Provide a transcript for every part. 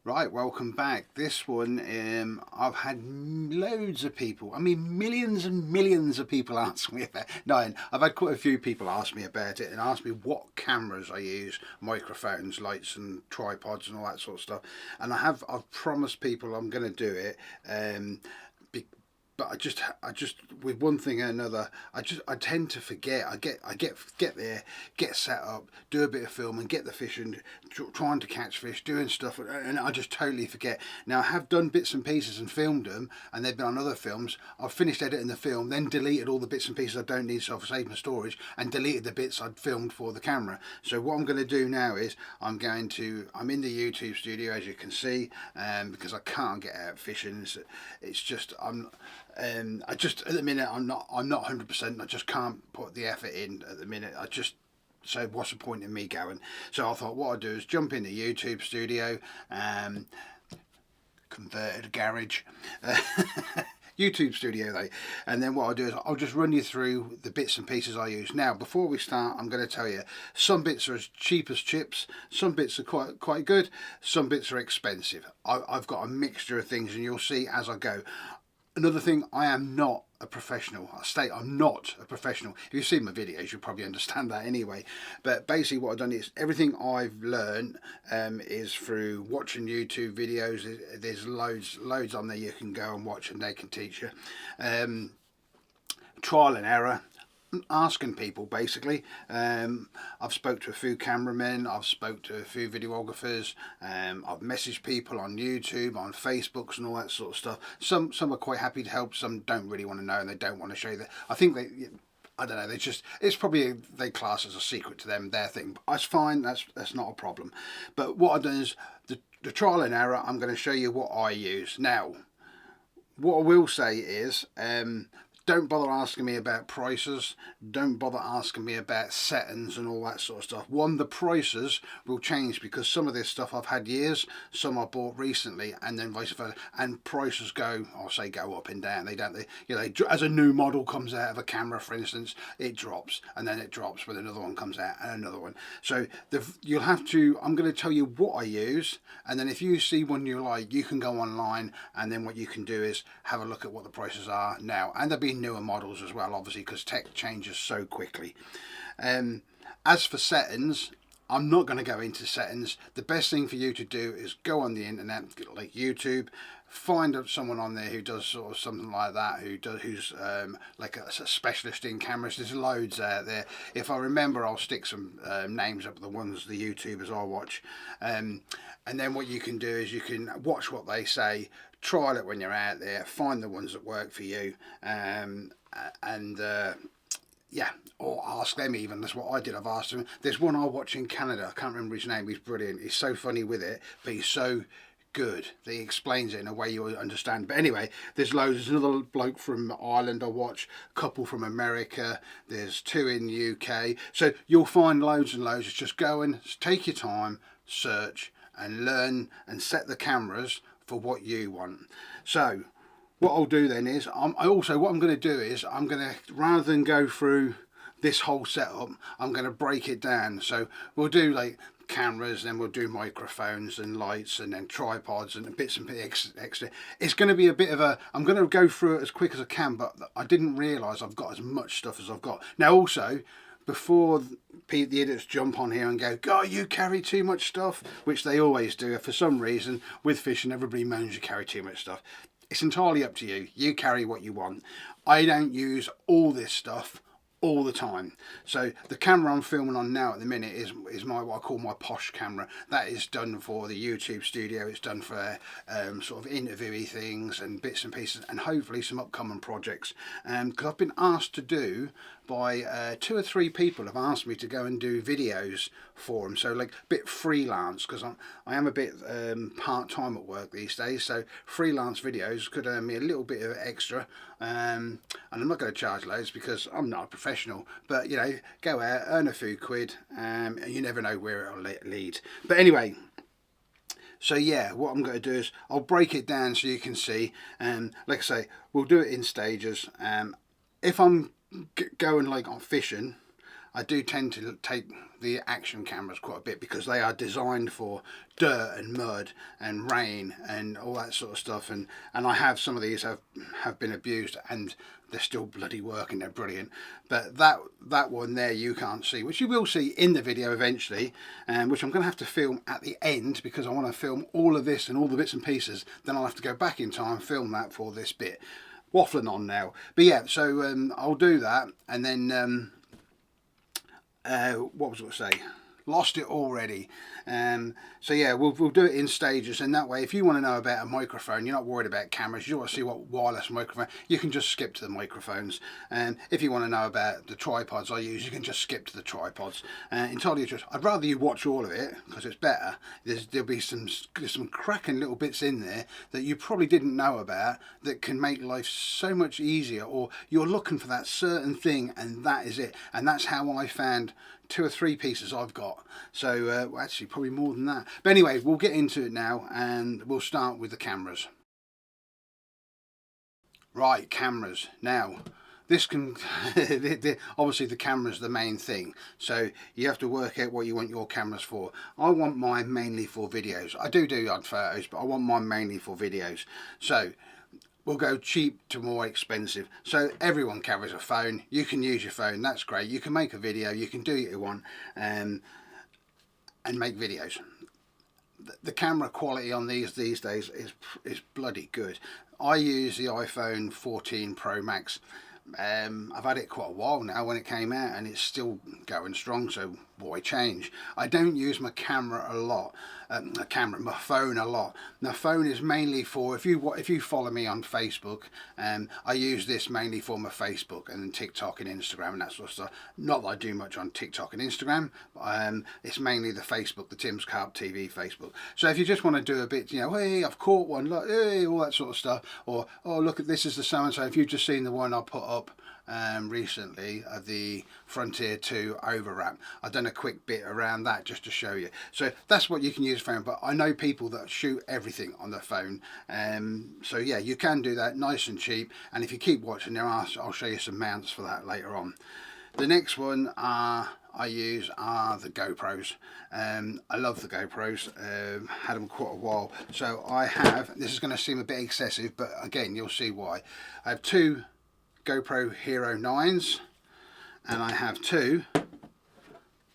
Right, welcome back. This one, I've had loads of people, I mean millions and millions of people ask me about. No, I've had quite a few people ask me about it and ask me what cameras I use, microphones, lights and tripods and all that sort of stuff. And I've promised people I'm going to do it. But I just with one thing and another, I tend to forget. I get there, get set up, do a bit of filming, get the fishing, trying to catch fish, doing stuff, and I just totally forget. Now I have done bits and pieces and filmed them, and they've been on other films. I've finished editing the film, then deleted all the bits and pieces I don't need, so I've saved my storage, and deleted the bits I'd filmed for the camera. So what I'm going to do now is I'm in the YouTube studio, as you can see, because I can't get out fishing. It's just I just at the minute I'm not 100%. I just can't put the effort in at the minute. So what's the point in me going? So I thought what I'd do is jump in the YouTube studio, converted garage, YouTube studio though, and then what I'll do is I'll just run you through the bits and pieces I use. Now before we start, I'm going to tell you some bits are as cheap as chips, some bits are quite good, some bits are expensive. I've got a mixture of things, and you'll see as I go. Another thing, I am not a professional. I state I'm not a professional. If you've seen my videos, you'll probably understand that anyway. But basically what I've done is everything I've learned is through watching YouTube videos. There's loads on there you can go and watch, and they can teach you. Trial and error, asking people basically. I've spoke to a few cameramen, I've spoke to a few videographers, I've messaged people on YouTube, on Facebooks and all that sort of stuff. Some are quite happy to help, some don't really want to know and they don't want to show you that. I think I don't know, it's probably they class as a secret to them, their thing. But that's fine, that's not a problem. But what I've done is the trial and error. I'm going to show you what I use. Now what I will say is don't bother asking me about prices. Don't bother asking me about settings and all that sort of stuff. One, the prices will change because some of this stuff I've had years, some I bought recently, and then vice versa. And prices go up and down. As a new model comes out of a camera, for instance, it drops, and then it drops when another one comes out, and another one. So you'll have to. I'm going to tell you what I use, and then if you see one you like, you can go online, and then what you can do is have a look at what the prices are now, and there'll be newer models as well, obviously, because tech changes so quickly. As for settings, I'm not going to go into settings. The best thing for you to do is go on the internet, like YouTube, find someone on there who does sort of something like that, who's like a specialist in cameras. There's loads out there. If I remember, I'll stick some names up, the YouTubers I watch, and then what you can do is you can watch what they say, trial it when you're out there, find the ones that work for you, yeah, or ask them even. That's what I did. I've asked them. There's one I watch in Canada. I can't remember his name. He's brilliant. He's so funny with it, but he's so good that he explains it in a way you understand. But anyway, there's loads. There's another bloke from Ireland I watch, a couple from America, there's two in the UK. So you'll find loads and loads. Just go and take your time, search and learn and set the cameras for what you want. So what I'll do then is what I'm going to do is I'm going to, rather than go through this whole setup, I'm going to break it down. So we'll do like cameras, then we'll do microphones and lights, and then tripods and bits and bits extra. It's going to be a bit of a, I'm going to go through it as quick as I can, but I didn't realise I've got as much stuff as I've got. Now also, before the idiots jump on here and go, God, you carry too much stuff, which they always do. For some reason, with fishing, everybody moans you carry too much stuff. It's entirely up to you. You carry what you want. I don't use all this stuff all the time. So the camera I'm filming on now at the minute is my, what I call my posh camera. That is done for the YouTube studio. It's done for sort of interviewee things and bits and pieces, and hopefully some upcoming projects. Because I've been asked to do by 2 or 3 people have asked me to go and do videos for them. So like a bit freelance, because I am a bit part-time at work these days. So freelance videos could earn me a little bit of extra. And I'm not going to charge loads because I'm not a professional, but you know, go out, earn a few quid, and you never know where it'll lead. But anyway, so yeah, what I'm going to do is I'll break it down so you can see, and like I say, we'll do it in stages. If I'm going like on fishing, I do tend to take the action cameras quite a bit because they are designed for dirt and mud and rain and all that sort of stuff, and I have some of these have been abused and they're still bloody working, they're brilliant. But that one there you can't see, which you will see in the video eventually, and which I'm going to have to film at the end because I want to film all of this and all the bits and pieces. Then I'll have to go back in time and film that for this bit. Waffling on now, but yeah, so I'll do that, and then what was I going to say? Lost it already. So yeah, we'll do it in stages, and that way if you want to know about a microphone, you're not worried about cameras, you want to see what wireless microphone, you can just skip to the microphones. And if you want to know about the tripods I use, you can just skip to the tripods. Entirely just, I'd rather you watch all of it because it's better. There'll be some cracking little bits in there that you probably didn't know about that can make life so much easier, or you're looking for that certain thing and that is it. And that's how I found 2 or 3 pieces I've got. So actually probably more than that. But anyway, we'll get into it now, and we'll start with the cameras. Right, cameras. Now, this can obviously the camera's the main thing, so you have to work out what you want your cameras for. I want mine mainly for videos. I do odd photos, but I want mine mainly for videos. So we'll go cheap to more expensive. So everyone carries a phone. You can use your phone, that's great. You can make a video, you can do what you want, and make videos. The camera quality on these days is bloody good. I use the iPhone 14 Pro Max. I've had it quite a while now when it came out, and it's still going strong, so why change? I don't use my camera a lot, my phone a lot. My phone is mainly for, if you follow me on Facebook, I use this mainly for my Facebook and TikTok and Instagram and that sort of stuff. Not that I do much on TikTok and Instagram, it's mainly the Facebook, the Tim's Carp TV Facebook. So if you just want to do a bit, you know, hey, I've caught one, look, hey, all that sort of stuff, or oh look at this is the so-and-so. If you've just seen the one I put up recently, the Frontier 2 overwrap, I've done a quick bit around that just to show you. So that's what you can use phone, but I know people that shoot everything on their phone, so yeah, you can do that nice and cheap. And if you keep watching there, I'll show you some mounts for that later on. The next one I use are the GoPros. I love the GoPros, had them quite a while. So I have, this is going to seem a bit excessive, but again you'll see why. I have 2 GoPro Hero 9s, and I have 2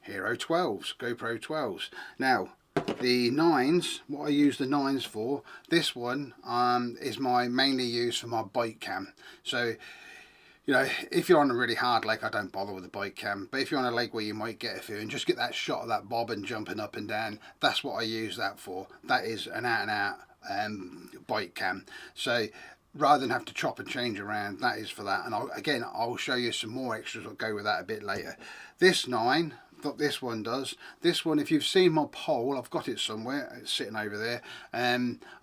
Hero 12s, GoPro 12s. Now the 9s, what I use the 9s for, this one is my mainly used for my bike cam. So you know, if you're on a really hard lake, I don't bother with the bike cam, but if you're on a lake where you might get a few and just get that shot of that bobbin jumping up and down, that's what I use that for. That is an out and out bike cam. So rather than have to chop and change around, that is for that. And I'll show you some more extras that go with that a bit later. This 9, what this one does, this one, if you've seen my pole, I've got it somewhere, it's sitting over there.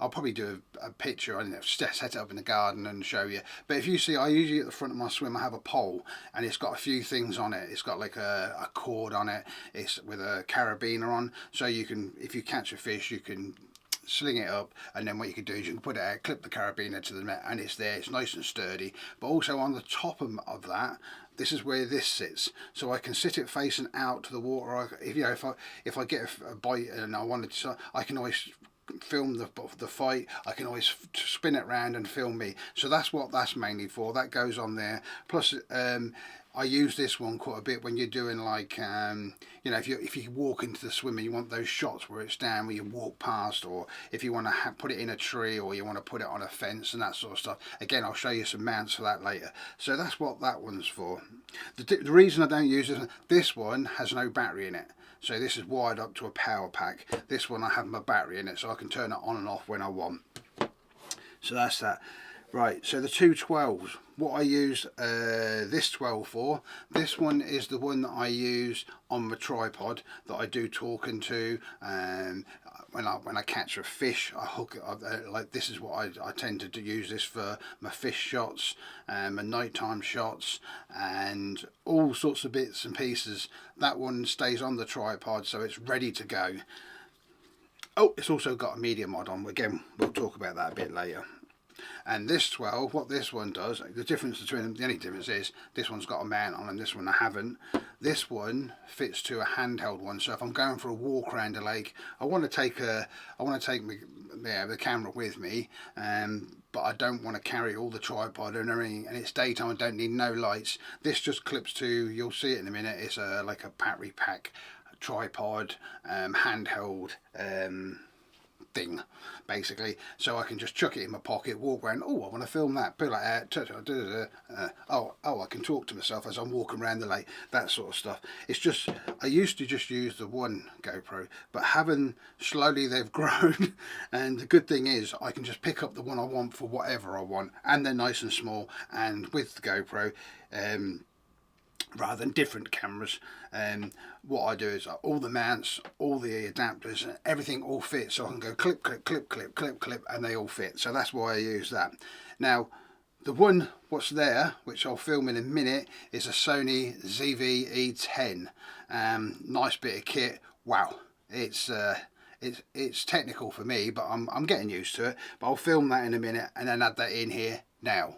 I'll probably do a picture, I don't know, set it up in the garden and show you. But if you see, I usually at the front of my swim I have a pole, and it's got a few things on it. It's got like a cord on it, it's with a carabiner on, so you can, if you catch a fish, you can sling it up, and then what you can do is you can put it out, clip the carabiner to the net, and it's there, it's nice and sturdy. But also on the top of that, this is where this sits, so I can sit it facing out to the water. If I get a bite and I wanted to, I can always film the fight. I can always spin it around and film me. So that's what that's mainly for. That goes on there. Plus I use this one quite a bit when you're doing like you know, if you walk into the swim and you want those shots where it's down, where you walk past, or if you want to put it in a tree, or you want to put it on a fence and that sort of stuff. Again, I'll show you some mounts for that later. So that's what that one's for. The reason I don't use this one has no battery in it. So this is wired up to a power pack. This one I have my battery in it, so I can turn it on and off when I want. So that's that. Right, so the 2 12s, what I use this 12 for, this one is the one that I use on the tripod that I do talking to. When I catch a fish, I hook it up, like this is what I tend to use this for my fish shots, my nighttime shots, and all sorts of bits and pieces. That one stays on the tripod, so it's ready to go. Oh, it's also got a media mod on. Again, we'll talk about that a bit later. And this 12, what this one does, the difference between them, the only difference is this one's got a mount on and this one I haven't. This one fits to a handheld one, so if I'm going for a walk around a lake, I want to take the camera with me, but I don't want to carry all the tripod and everything, and it's daytime, I don't need no lights. This just clips to, you'll see it in a minute, it's like a battery pack tripod handheld thing basically, so I can just chuck it in my pocket, walk around. Oh, I want to film that, put like that. Oh, I can talk to myself as I'm walking around the lake, that sort of stuff. It's just, I used to just use the one GoPro, but having slowly they've grown, and the good thing is I can just pick up the one I want for whatever I want, and they're nice and small. And with the GoPro, rather than different cameras, what I do is all the mounts, all the adapters, everything all fits, so I can go clip, clip, clip, clip, clip, clip, and they all fit. So that's why I use that. Now the one what's there, which I'll film in a minute, is a Sony ZV-E10. Nice bit of kit. Wow, it's technical for me, but I'm getting used to it. But I'll film that in a minute and then add that in here now.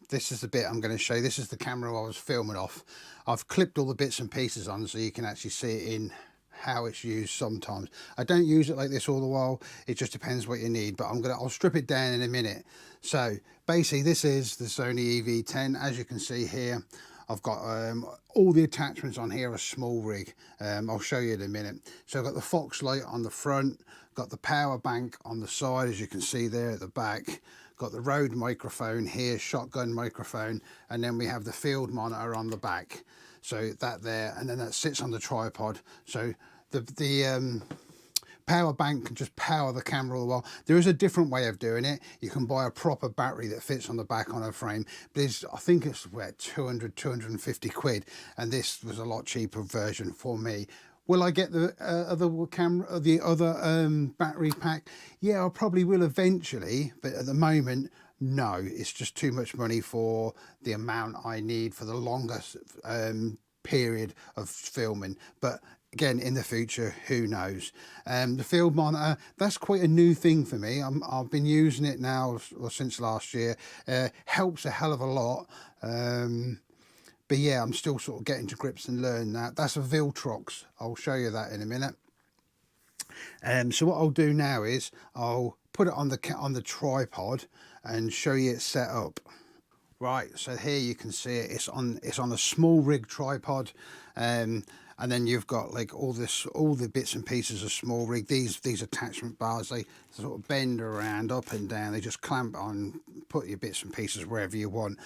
This is the bit I'm going to show you. This is the camera I was filming off. I've clipped all the bits and pieces on so you can actually see it in how it's used sometimes. I don't use it like this all the while. It just depends what you need, but I'll strip it down in a minute. So basically this is the Sony EV10. As you can see here, I've got all the attachments on here are small rig. I'll show you in a minute. So I've got the Fox light on the front, got the power bank on the side, as you can see there at the back. Got the Rode microphone here, shotgun microphone, and then we have the field monitor on the back. So that there, and then that sits on the tripod. So the power bank can just power the camera all the while. There is a different way of doing it. You can buy a proper battery that fits on the back on a frame. But I think it's 250 quid, and this was a lot cheaper version for me. Will I get the other battery pack? Yeah, I probably will eventually, but at the moment, no. It's just too much money for the amount I need for the longest period of filming. But again, in the future, who knows? The field monitor, that's quite a new thing for me. I've been using it now since last year. Helps a hell of a lot. But yeah, I'm still sort of getting to grips and learn that. That's a Viltrox. I'll show you that in a minute. So what I'll do now is I'll put it on the tripod and show you it set up. Right, so here you can see it. It's on a small rig tripod, and then you've got like all the bits and pieces of small rig. These attachment bars, they sort of bend around up and down. They just clamp on, put your bits and pieces wherever you want.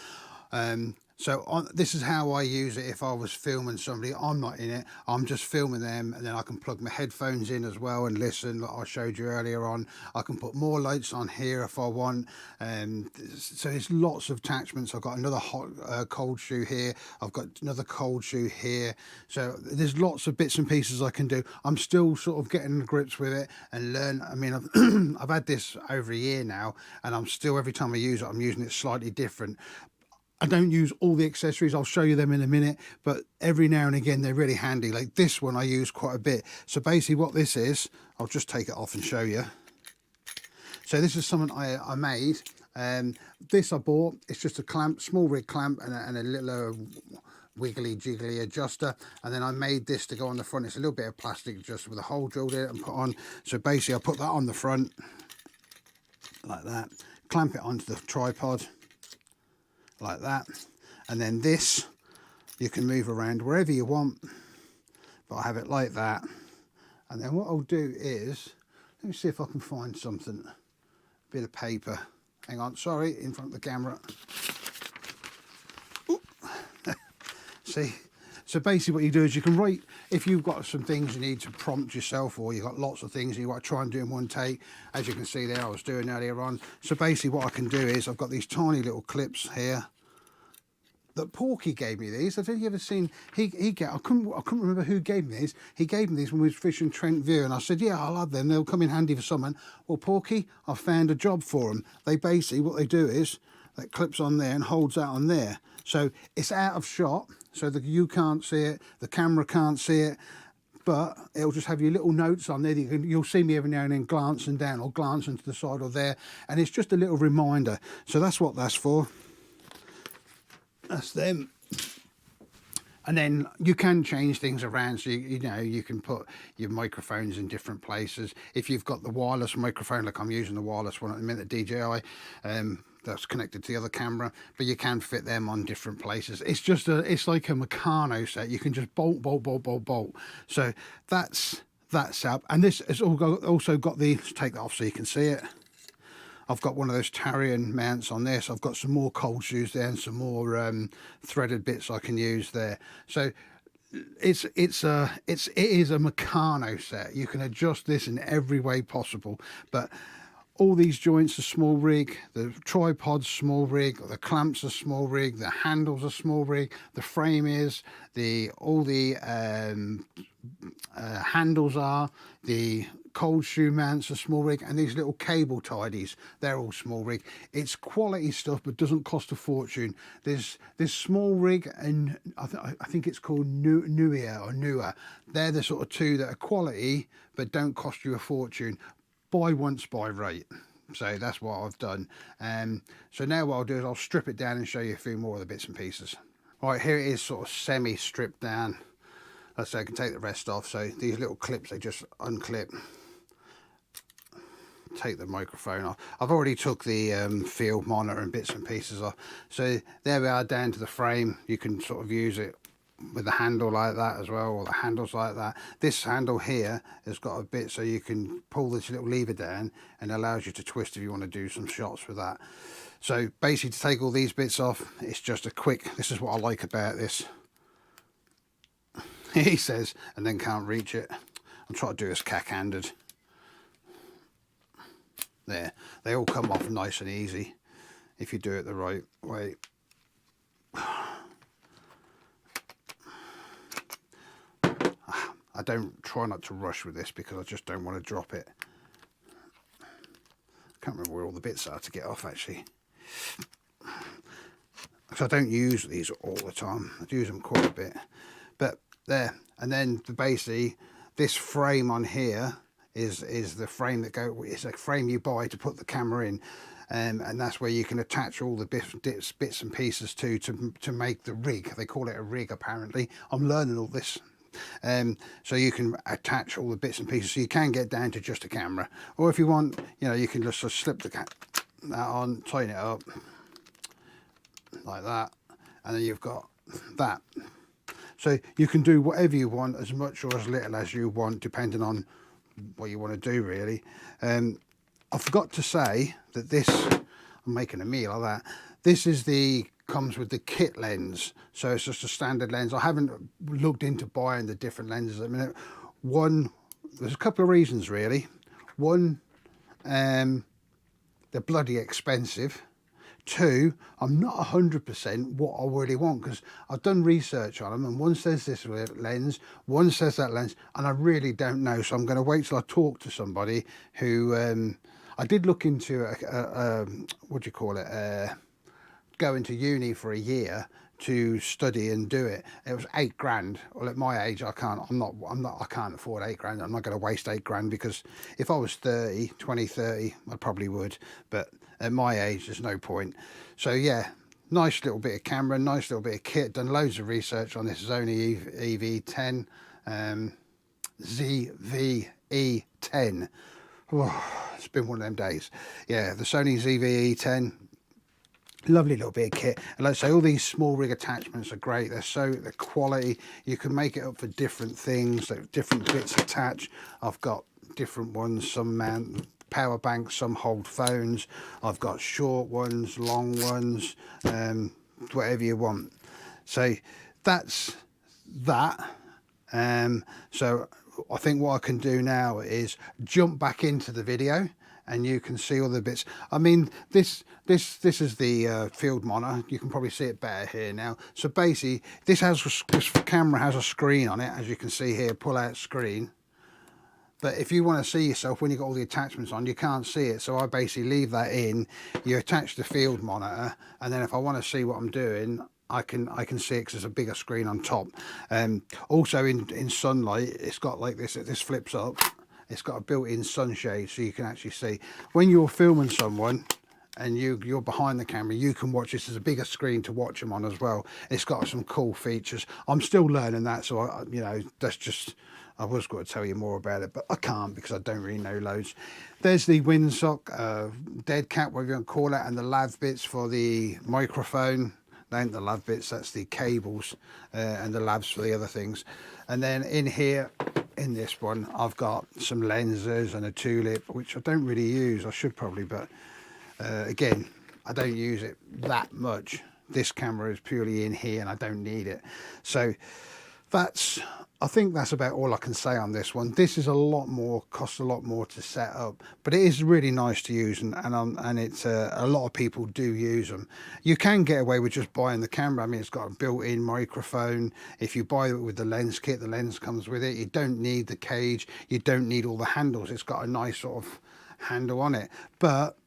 So this is how I use it if I was filming somebody. I'm not in it, I'm just filming them, and then I can plug my headphones in as well and listen, like I showed you earlier on. I can put more lights on here if I want. So there's lots of attachments. I've got another hot cold shoe here, I've got another cold shoe here. So there's lots of bits and pieces I can do. I'm still sort of getting to grips with it and learn. I mean, I've had this over a year now, and I'm still, every time I use it, I'm using it slightly different. I don't use all the accessories, I'll show you them in a minute, but every now and again they're really handy. Like this one I use quite a bit. So basically what this is, I'll just take it off and show you. So this is something I made. This I bought, it's just a clamp, small rig clamp, and a little wiggly jiggly adjuster, and then I made this to go on the front. It's a little bit of plastic just with a hole drilled in it and put on. So basically I put that on the front like that, clamp it onto the tripod like that, and then this you can move around wherever you want, but I have it like that. And then what I'll do is, let me see if I can find something, a bit of paper, hang on, sorry, in front of the camera. See, so basically what you do is you can write, if you've got some things you need to prompt yourself, or you've got lots of things you want to try and do in one take, as you can see there, I was doing earlier on. So basically what I can do is, I've got these tiny little clips here that Porky gave me these. Have you ever seen, I couldn't remember who gave me these. He gave me these when we was fishing Trent View, and I said, yeah, I'll have them, they'll come in handy for someone. Well, Porky, I found a job for them. They basically, what they do is, that clips on there and holds that on there. So it's out of shot, so that you can't see it, the camera can't see it. but it'll just have your little notes on there. You'll see me every now and then glancing down or glancing to the side or there, and it's just a little reminder. So that's what that's for. That's them. And then you can change things around, so you know, you can put your microphones in different places. If you've got the wireless microphone, like I'm using the wireless one at the minute, DJI, that's connected to the other camera, but you can fit them on different places. It's just it's like a Meccano set. You can just bolt. So that's up. And this has also got the, let's take that off so you can see it. I've got one of those Tarian mounts on this. I've got some more cold shoes there and some more threaded bits I can use there. So it is a Meccano set. You can adjust this in every way possible, but all these joints are small rig, the tripod's small rig, the clamps are small rig, the handles are small rig, the frame is, all the handles are, the cold shoe mounts are small rig, and these little cable tidies, they're all small rig. It's quality stuff, but doesn't cost a fortune. There's small rig, and I think it's called Nua. They're the sort of two that are quality but don't cost you a fortune. Buy once, buy right. So that's what I've done. So now what I'll do is I'll strip it down and show you a few more of the bits and pieces. All right, here it is, sort of semi stripped down. Let's say I can take the rest off. So these little clips, they just unclip. Take the microphone off. I've already took the field monitor and bits and pieces off. So there we are, down to the frame. You can sort of use it with the handle like that as well, or the handles like that. This handle here has got a bit so you can pull this little lever down and allows you to twist if you want to do some shots with that. So basically, to take all these bits off, it's just a quick, this is what I like about this. He says, and then can't reach it. I'm trying to do this cack-handed. There, they all come off nice and easy if you do it the right way. I don't try not to rush with this because I just don't want to drop it. I can't remember where all the bits are to get off actually. Because I don't use these all the time. I use them quite a bit. But there, and then basically this frame on here is the frame that it's a frame you buy to put the camera in. And that's where you can attach all the bits and pieces to make the rig. They call it a rig apparently. I'm learning all this. So you can attach all the bits and pieces, so you can get down to just a camera, or if you want, you know, you can just slip that on, tighten it up like that, and then you've got that. So you can do whatever you want, as much or as little as you want, depending on what you want to do really. I forgot to say that this, I'm making a meal of that, this is comes with the kit lens, so it's just a standard lens. I haven't looked into buying the different lenses at the minute. One, there's a couple of reasons really. One, they're bloody expensive. Two, I'm not 100% what I really want, because I've done research on them, and one says this lens, one says that lens, and I really don't know. So I'm going to wait till I talk to somebody who, I did look into what do you call it, going to uni for a year to study and do it. It was £8,000. Well, at my age, I can't afford £8,000. I'm not going to waste £8,000, because if I was 30, I probably would, but at my age there's no point. So yeah, nice little bit of camera, nice little bit of kit. Done loads of research on this Sony EV10, ZV-E10. Oh, it's been one of them days. Yeah, the Sony ZV-E10, lovely little bit of kit. And let's say all these small rig attachments are great. They're quality. You can make it up for different things, so different bits attached. I've got different ones, some mount power banks, some hold phones. I've got short ones, long ones, whatever you want. So that's that. So I think what I can do now is jump back into the video, and you can see all the bits. I mean, this is the field monitor. You can probably see it better here now. So basically, this camera has a screen on it, as you can see here, pull out screen. But if you want to see yourself when you've got all the attachments on, you can't see it. So I basically leave that in. You attach the field monitor, and then if I want to see what I'm doing, I can see it because there's a bigger screen on top. Also in sunlight, it's got like this flips up. It's got a built-in sunshade, so you can actually see when you're filming someone and you're behind the camera, you can watch this. There's a bigger screen to watch them on as well. It's got some cool features. I'm still learning that, so that's just, I was going to tell you more about it, but I can't because I don't really know loads. There's the windsock, dead cat, whatever you want to call it, and the lav bits for the microphone. They ain't the lav bits, that's the cables, and the lavs for the other things. And then in here, in this one, I've got some lenses and a tulip, which I don't really use. I should probably, but again, I don't use it that much. This camera is purely in here and I don't need it. So I think that's about all I can say on this one. This is a lot more, costs a lot more to set up, but it is really nice to use, and it's a lot of people do use them. You can get away with just buying the camera. I mean, it's got a built-in microphone. If you buy it with the lens kit, the lens comes with it. You don't need the cage. You don't need all the handles. It's got a nice sort of handle on it, but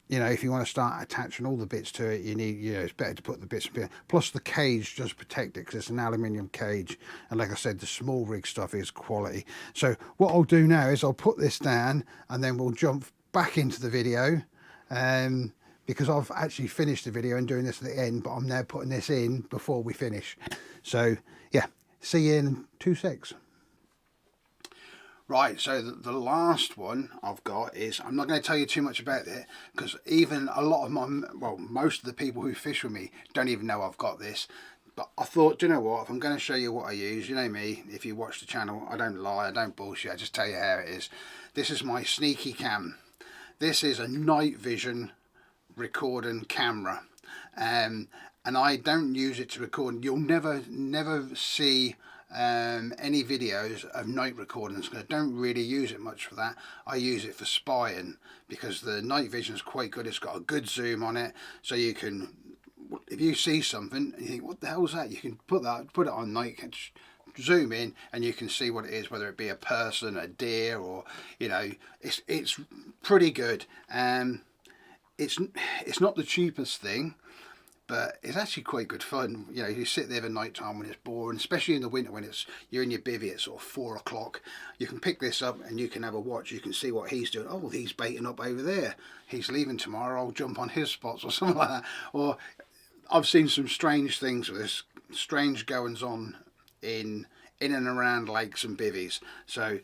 you know, if you want to start attaching all the bits to it, you need, it's better to put the bits in. Plus the cage does protect it because it's an aluminium cage. And like I said, the small rig stuff is quality. So what I'll do now is I'll put this down and then we'll jump back into the video. Because I've actually finished the video and doing this at the end, but I'm now putting this in before we finish. So yeah, see you in 2 secs. Right, so the last one I've got is, I'm not going to tell you too much about it because even a lot of most of the people who fish with me don't even know I've got this. But I thought, do you know what, if I'm going to show you what I use, you know me, if you watch the channel, I don't lie, I don't bullshit, I just tell you how it is. This is my sneaky cam. This is a night vision recording camera. And I don't use it to record. You'll never see any videos of night recordings because I don't really use it much for that. I use it for spying because the night vision is quite good. It's got a good zoom on it, so you can, if you see something and you think what the hell is that, you can put it on night, zoom in and you can see what it is, whether it be a person, a deer, or it's pretty good. It's not the cheapest thing, but it's actually quite good fun. You sit there at night time when it's boring, especially in the winter when you're in your bivvy at sort of 4 o'clock. You can pick this up and you can have a watch. You can see what he's doing. Oh, he's baiting up over there. He's leaving tomorrow. I'll jump on his spots or something like that. Or I've seen some strange things with this, strange goings on in and around lakes and bivvies. So,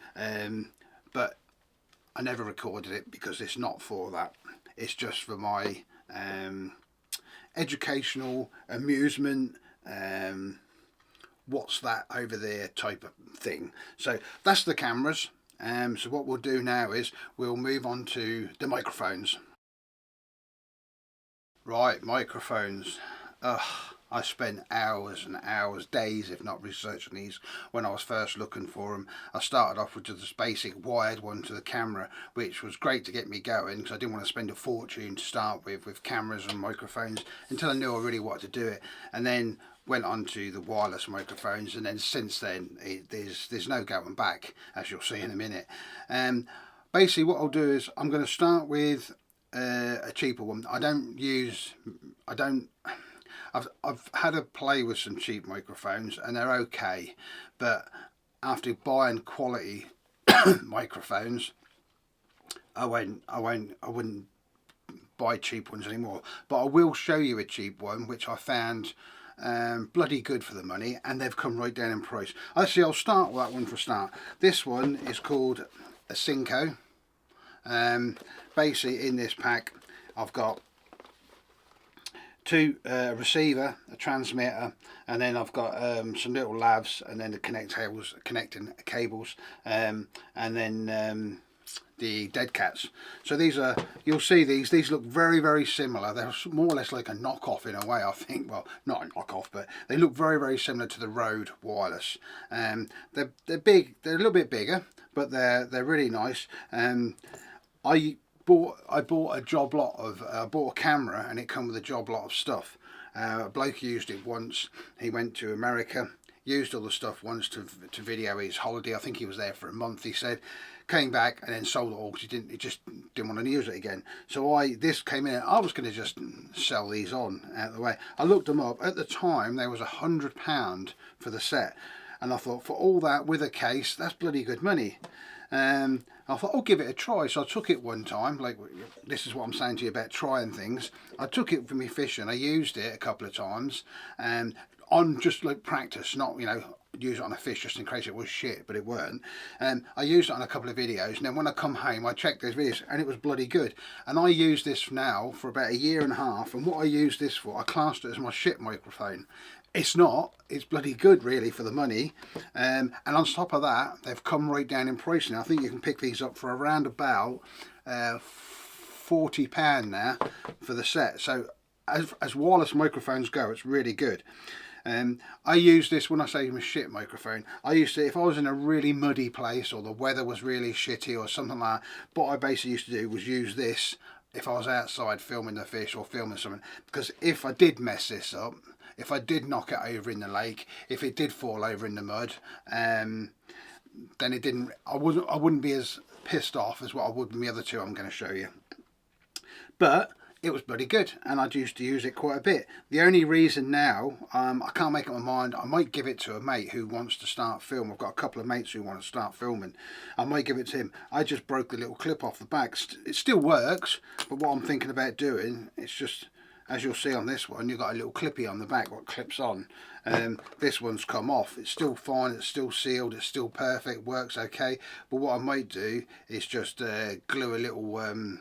but I never recorded it because it's not for that. It's just for my educational amusement, what's that over there type of thing. So that's the cameras. So what we'll do now is we'll move on to the microphones. Right, microphones. I spent hours and hours, days if not, researching these when I was first looking for them. I started off with just this basic wired one to the camera, which was great to get me going because I didn't want to spend a fortune to start with cameras and microphones until I knew I really wanted to do it. And then went on to the wireless microphones, and then since then there's no going back, as you'll see in a minute. Basically what I'll do is I'm going to start with a cheaper one. I've had a play with some cheap microphones and they're okay, but after buying quality microphones, I wouldn't buy cheap ones anymore. But I will show you a cheap one which I found bloody good for the money, and they've come right down in price. Actually, I'll start with that one for a start. This one is called a Synco. Basically in this pack I've got two receiver, a transmitter, and then I've got some little lavs, and then the connecting cables, and then the dead cats. So these are, you'll see these look very similar. They're more or less like a knockoff in a way, I think. Well, not a knockoff, but they look very similar to the Rode wireless. They're big, they're a little bit bigger, but they're really nice. I bought a job lot of I bought a camera and it come with a job lot of stuff. A bloke used it once. He went to America, used all the stuff once to video his holiday. I think he was there for a month. He said, Came back and then sold it all because he just didn't want to use it again. So this came in. I was going to just sell these on out of the way. I looked them up at the time. They was £100 for the set, and I thought for all that with a case, that's bloody good money. I thought I'll give it a try. So I took it one time. Like, this is what I'm saying to you about trying things. I took it for me fishing. I used it a couple of times, and on just like practice, not, you know, use it on a fish just in case it was shit, but it weren't. I used it on a couple of videos, and then when I come home I checked those videos and it was bloody good. And I use this now for about a year and a half, and what I use this for, I classed it as my shit microphone. It's not, it's bloody good really for the money. And on top of that, they've come right down in price now. I think you can pick these up for around about £40 now for the set. So as wireless microphones go, it's really good. I use this, when I say my shit microphone, I used to, if I was in a really muddy place or the weather was really shitty or something like that, what I basically used to do was use this if I was outside filming the fish or filming something, because if I did mess this up, if I did knock it over in the lake, if it did fall over in the mud, then it didn't, I wouldn't be as pissed off as what I would in the other two I'm going to show you. But it was bloody good, and I used to use it quite a bit. The only reason now, I can't make up my mind, I might give it to a mate who wants to start filming. I've got a couple of mates who want to start filming. I might give it to him. I just broke the little clip off the back. It still works, but what I'm thinking about doing, it's just, as you'll see on this one, you've got a little clippy on the back, what clips on. This one's come off. It's still fine, it's still sealed, it's still perfect, works okay. But what I might do is just glue a little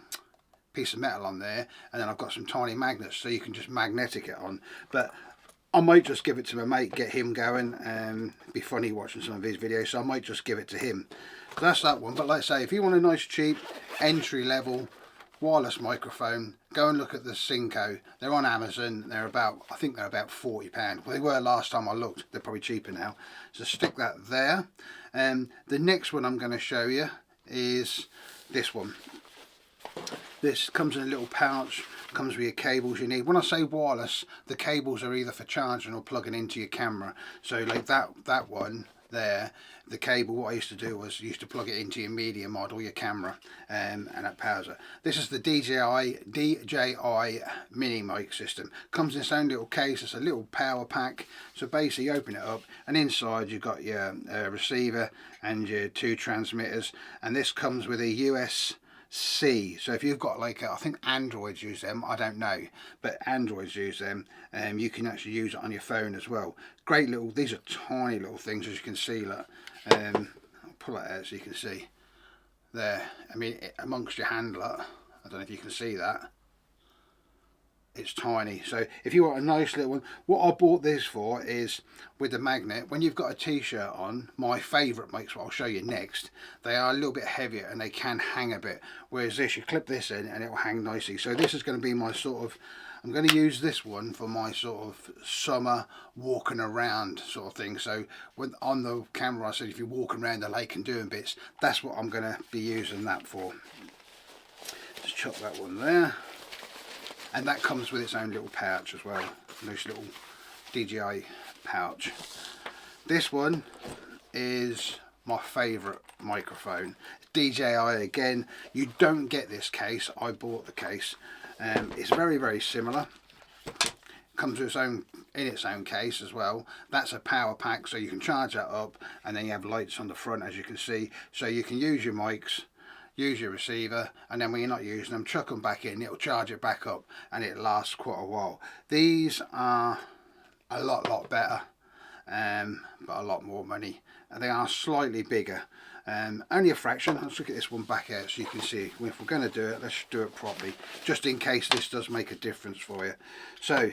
piece of metal on there, and then I've got some tiny magnets so you can just magnetic it on. But I might just give it to my mate, get him going. It'd be funny watching some of his videos, so I might just give it to him. So that's that one. But like I say, if you want a nice cheap entry level wireless microphone, go and look at the Synco. They're on Amazon. They're about, I think they're about £40. Well, they were last time I looked. They're probably cheaper now. So stick that there. The next one I'm going to show you is this one. This comes in a little pouch, comes with your cables you need. When I say wireless, the cables are either for charging or plugging into your camera. So like that one there, the cable, what I used to do was used to plug it into your media mod or your camera, and that powers it. This is the DJI mini mic system. Comes in its own little case. It's a little power pack. So basically you open it up, and inside you've got your receiver and your two transmitters, and this comes with a USB-C. So if you've got like I think Androids use them, I don't know, but Androids use them, and you can actually use it on your phone as well. Great little, these are tiny little things, as you can see. Look, I'll pull it out so you can see there. I mean, amongst your hand, look, I don't know if you can see that. It's tiny. So if you want a nice little one, what I bought this for is with the magnet, when you've got a t-shirt on, my favourite makes, what I'll show you next, they are a little bit heavier and they can hang a bit, whereas this, you clip this in and it will hang nicely. So this is going to be my sort of, I'm going to use this one for my sort of summer walking around sort of thing. So when on the camera I said if you're walking around the lake and doing bits, that's what I'm going to be using that for. Just chop that one there. And that comes with its own little pouch as well, nice little DJI pouch. This one is my favourite microphone. DJI again. You don't get this case, I bought the case. It's very, very similar. Comes with its own, in its own case as well. That's a power pack, so you can charge that up, and then you have lights on the front, as you can see, so you can use your mics, use your receiver, and then when you're not using them, chuck them back in, it'll charge it back up, and it lasts quite a while. These are a lot better, but a lot more money, and they are slightly bigger, only a fraction. Let's look at this one back out so you can see. If we're going to do it, let's do it properly, just in case this does make a difference for you. So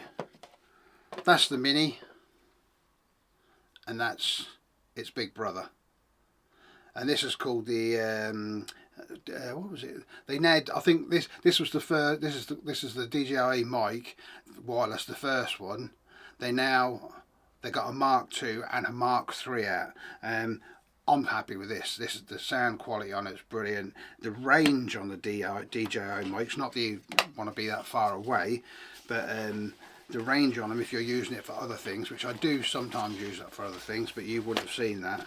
that's the mini, and that's its big brother, and this is called the what was it? They now, I think this was the first. This is the DJI mic wireless, the first one. They got a Mark II and a Mark III out. I'm happy with this. This is the sound quality on it's brilliant. The range on the DJI mics, not that you want to be that far away, but the range on them, if you're using it for other things, which I do sometimes use that for other things, but you wouldn't have seen that.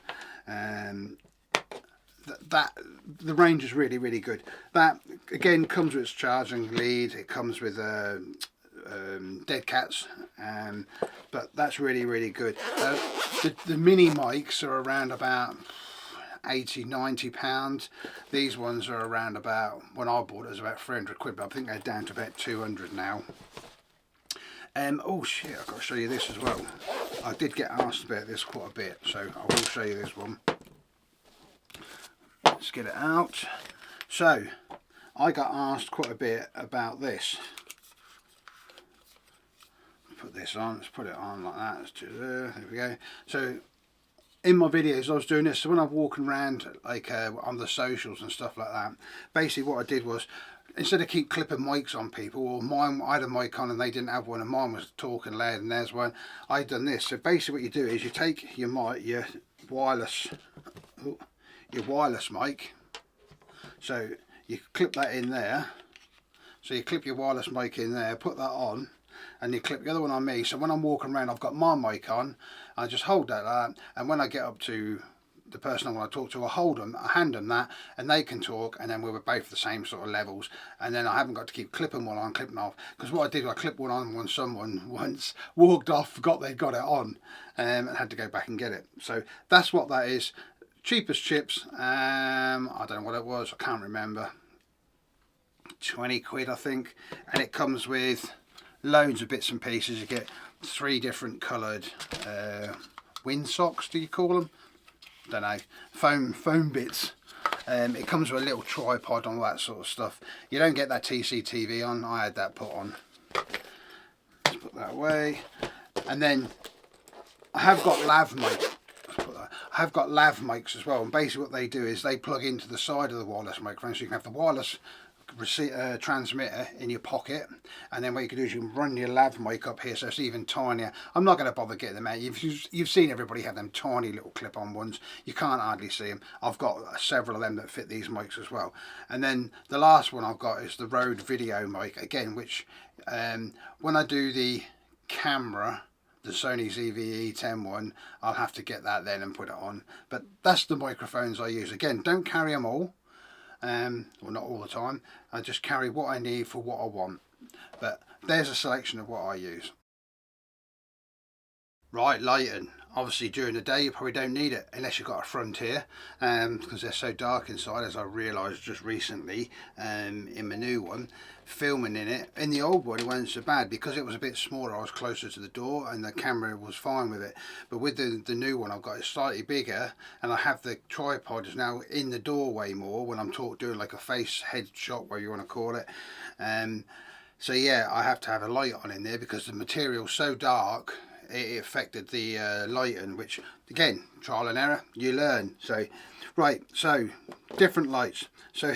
the range is really, really good. That again comes with its charging lead. It comes with dead cats, but that's really, really good. The mini mics are around about 80-90 pounds. These ones are around about, when I bought it, was about 300 quid, but I think they're down to about 200 now. Oh shit, I've got to show you this as well. I did get asked about this quite a bit, so I will show you this one. Let's get it out. So I got asked quite a bit about this. Put this on, let's put it on like that. Let's do there we go. So in my videos I was doing this, so when I'm walking around like on the socials and stuff like that, basically what I did was, instead of keep clipping mics on people, or mine, I had a mic on and they didn't have one and mine was talking loud and there's one, I done this. So basically what you do is you take your mic, your wireless mic, so you clip that in there, so you clip your wireless mic in there, put that on, and you clip the other one on me. So when I'm walking around I've got my mic on, I just hold that and when I get up to the person I want to talk to, I hold them, I hand them that, and they can talk, and then we were both the same sort of levels, and then I haven't got to keep clipping one on, clipping off, because what I did, I clipped one on when someone once walked off, forgot they'd got it on, and had to go back and get it. So that's what that is. Cheap as chips. I don't know what it was, I can't remember, 20 quid I think, and it comes with loads of bits and pieces. You get 3 different coloured wind socks, do you call them? Don't know, foam bits. It comes with a little tripod and all that sort of stuff. You don't get that TCTV on, I had that put on. Let's put that away. And then I have got lav mics. I have got lav mics as well, and basically what they do is they plug into the side of the wireless microphone, so you can have the wireless transmitter in your pocket, and then what you can do is you can run your lav mic up here so it's even tinier. I'm not going to bother getting them out. You've seen everybody have them tiny little clip-on ones. You can't hardly see them. I've got several of them that fit these mics as well. And then the last one I've got is the Rode video mic again, which when I do the camera, the Sony ZV-E10 one, I'll have to get that then and put it on. But that's the microphones I use. Again, don't carry them all. Well, not all the time. I just carry what I need for what I want. But there's a selection of what I use. Right, lighting. Obviously during the day you probably don't need it unless you've got a Frontier, because they're so dark inside, as I realised just recently in my new one, filming in it. In the old one it wasn't so bad because it was a bit smaller. I was closer to the door and the camera was fine with it, but with the new one I've got it slightly bigger, and I have the tripod is now in the doorway more when I'm doing like a face head shot, whatever you want to call it. So yeah, I have to have a light on in there because the material's so dark it affected the lighting, which again, trial and error, you learn. So right, so different lights. So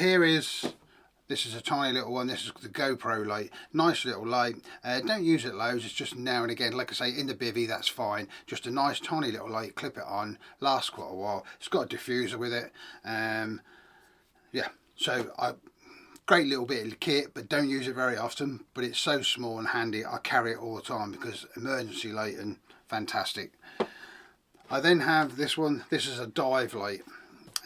this is a tiny little one. This is the GoPro light. Nice little light. Don't use it loads, it's just now and again. Like I say, in the bivvy, that's fine. Just a nice tiny little light, clip it on, lasts quite a while. It's got a diffuser with it. Yeah, so great little bit of kit, but don't use it very often. But it's so small and handy, I carry it all the time because emergency lighting, fantastic. I then have this one. This is a dive light.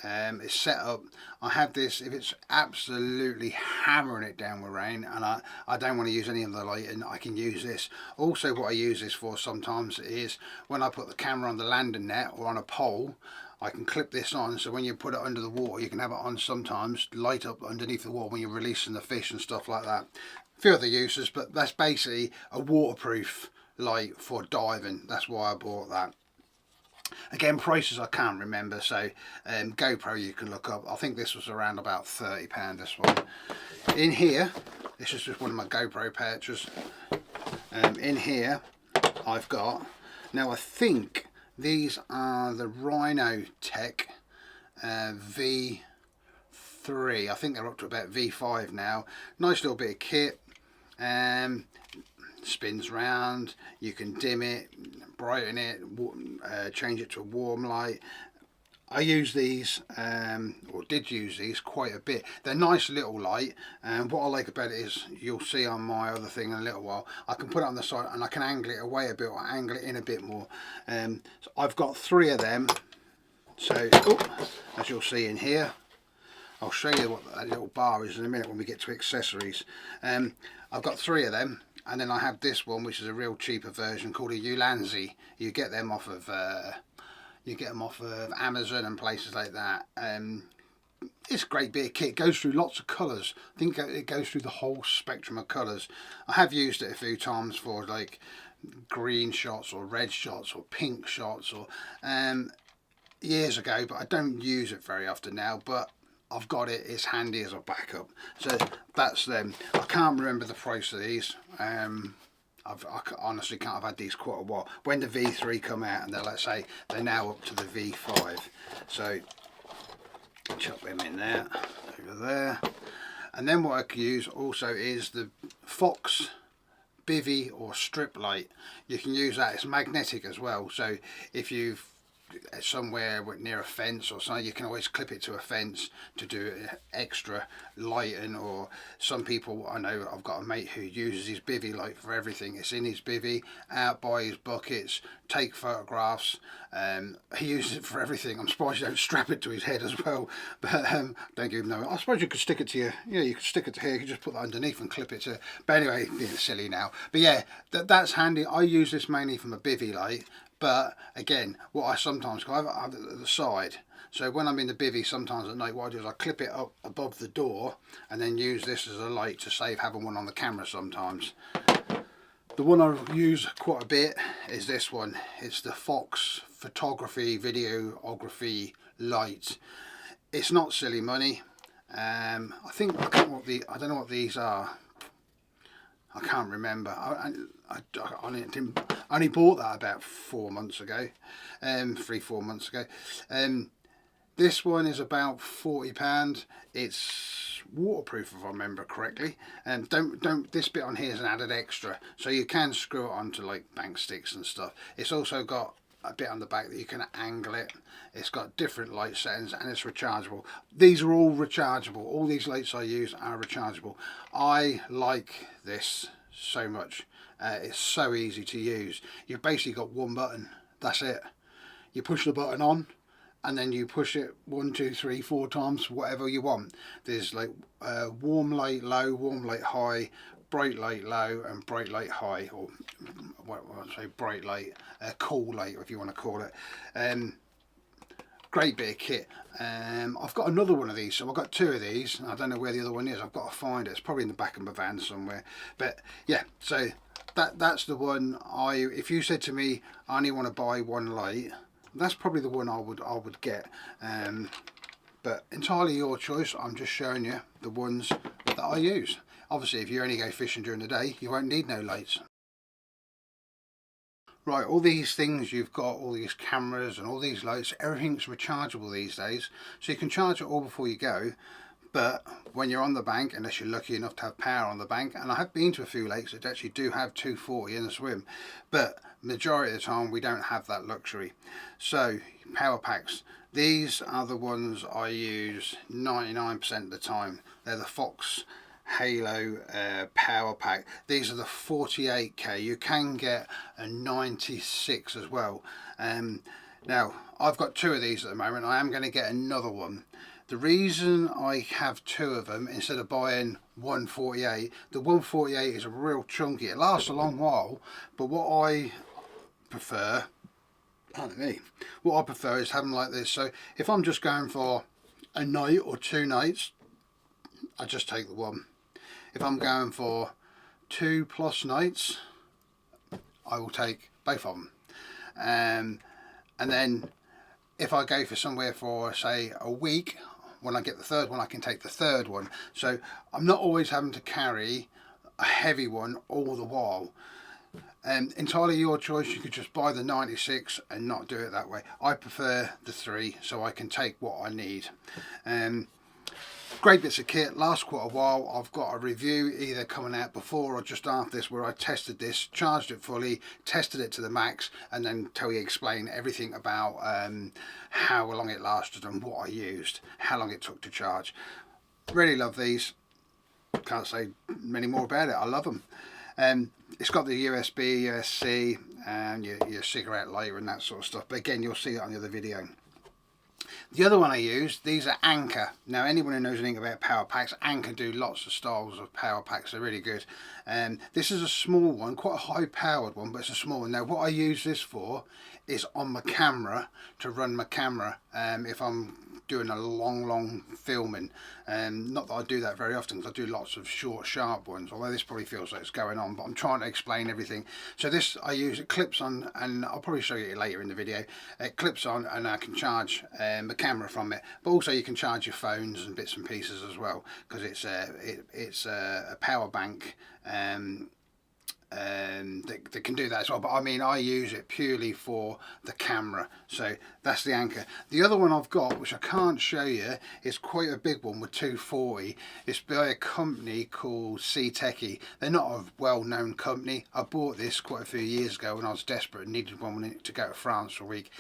It's set up. I have this if it's absolutely hammering it down with rain and I don't want to use any of the lighting, I can use this. Also what I use this for sometimes is when I put the camera on the landing net or on a pole, I can clip this on, so when you put it under the water you can have it on sometimes, light up underneath the water when you're releasing the fish and stuff like that. A few other uses, but that's basically a waterproof light for diving. That's why I bought that. Again, prices I can't remember, so GoPro you can look up. I think this was around about £30, this one. In here, this is just one of my GoPro pictures. In here I've got, now I think these are the Rhino Tech V3. I think they're up to about V5 now. Nice little bit of kit. Spins round, you can dim it, brighten it, change it to a warm light. I use these, or did use these quite a bit. They're nice little light, and what I like about it is, you'll see on my other thing in a little while, I can put it on the side and I can angle it away a bit or angle it in a bit more. So I've got 3 of them, So as you'll see in here, I'll show you what that little bar is in a minute when we get to accessories. I've got 3 of them, and then I have this one which is a real cheaper version called a Ulanzi. You get them off of Amazon and places like that. It's a great bit of kit. It goes through lots of colours. I think it goes through the whole spectrum of colours. I have used it a few times for like green shots or red shots or pink shots or years ago, but I don't use it very often now. But I've got it, it's handy as a backup. So that's them. I can't remember the price of these. I honestly can't have had these quite a while. When the V3 come out, and let's say they're now up to the V5. So chuck them in there, over there. And then what I can use also is the Fox bivvy or strip light. You can use that, it's magnetic as well. So if you've somewhere near a fence or something, you can always clip it to a fence to do extra lighting. Or some people, I know I've got a mate who uses his bivvy light for everything. It's in his bivvy, out by his buckets, take photographs. He uses it for everything. I'm surprised you don't strap it to his head as well, but don't give him no. I suppose you could stick it to your, you could stick it to here, you could just put that underneath and clip it to, but anyway, being silly now. But yeah, that's handy. I use this mainly from a bivvy light. But again, what I sometimes I have it at the side. So when I'm in the bivvy, sometimes at night, what I do is I clip it up above the door and then use this as a light to save having one on the camera sometimes. The one I use quite a bit is this one. It's the Fox photography, videography light. It's not silly money. I don't know what these are. I can't remember. I only bought that about 4 months ago, 3-4 months ago. This one is about £40. It's waterproof if I remember correctly. And this bit on here is an added extra, so you can screw it onto like bank sticks and stuff. It's also got a bit on the back that you can angle it. It's got different light settings and it's rechargeable. These are all rechargeable. All these lights I use are rechargeable. I like this so much. It's so easy to use. You've basically got one button, that's it. You push the button on and then you push it 1, 2, 3, 4 times, whatever you want. There's like warm light low, warm light high, bright light low and bright light high, or what I say, bright light, cool light if you want to call it. Great bit of kit. I've got another one of these, so I've got 2 of these. I don't know where the other one is. I've got to find it. It's probably in the back of my van somewhere. But yeah, so that's the one. If you said to me I only want to buy one light, that's probably the one I would get. But entirely your choice. I'm just showing you the ones that I use. Obviously, if you only go fishing during the day, you won't need no lights. Right, all these things you've got, all these cameras and all these lights, everything's rechargeable these days. So you can charge it all before you go. But when you're on the bank, unless you're lucky enough to have power on the bank, and I have been to a few lakes that actually do have 240 in the swim, but majority of the time we don't have that luxury. So power packs, these are the ones I use 99% of the time. They're the Fox Halo power pack. These are the 48k. You can get a 96 as well. Now I've got 2 of these at the moment. I am going to get another one. The reason I have 2 of them instead of buying 148, the 148 is a real chunky. It lasts a long while, but what I prefer, what I prefer is having like this. So if I'm just going for a night or 2 nights, I just take the one. If I'm going for 2+ nights, I will take both of them. And then if I go for somewhere for say a week, when I get the 3rd one, I can take the 3rd one. So I'm not always having to carry a heavy one all the while. Entirely your choice. You could just buy the 96 and not do it that way. I prefer the 3 so I can take what I need. Great bits of kit, lasts quite a while. I've got a review either coming out before or just after this where I tested this, charged it fully, tested it to the max, and then explain everything about how long it lasted and what I used, how long it took to charge. Really love these. Can't say many more about it. I love them. It's got the USB, USB-C and your cigarette lighter and that sort of stuff, but again you'll see it on the other video. The other one I use, these are Anchor. Now anyone who knows anything about power packs, Anchor do lots of styles of power packs. They're really good. This is a small one, quite a high powered one, but it's a small one. Now what I use this for is on my camera, to run my camera if I'm doing a long filming. Not that I do that very often, because I do lots of short sharp ones, although this probably feels like it's going on, but I'm trying to explain everything. So this I use, it clips on, and I'll probably show you later in the video. It clips on and I can charge the camera from it, but also you can charge your phones and bits and pieces as well, because it's a power bank that can do that as well. But I mean, I use it purely for the camera. So that's the Anchor. The other one I've got, which I can't show you, is quite a big one with 240. It's by a company called Techie. They're not a well-known company. I bought this quite a few years ago when I was desperate and needed one to go to France for a week.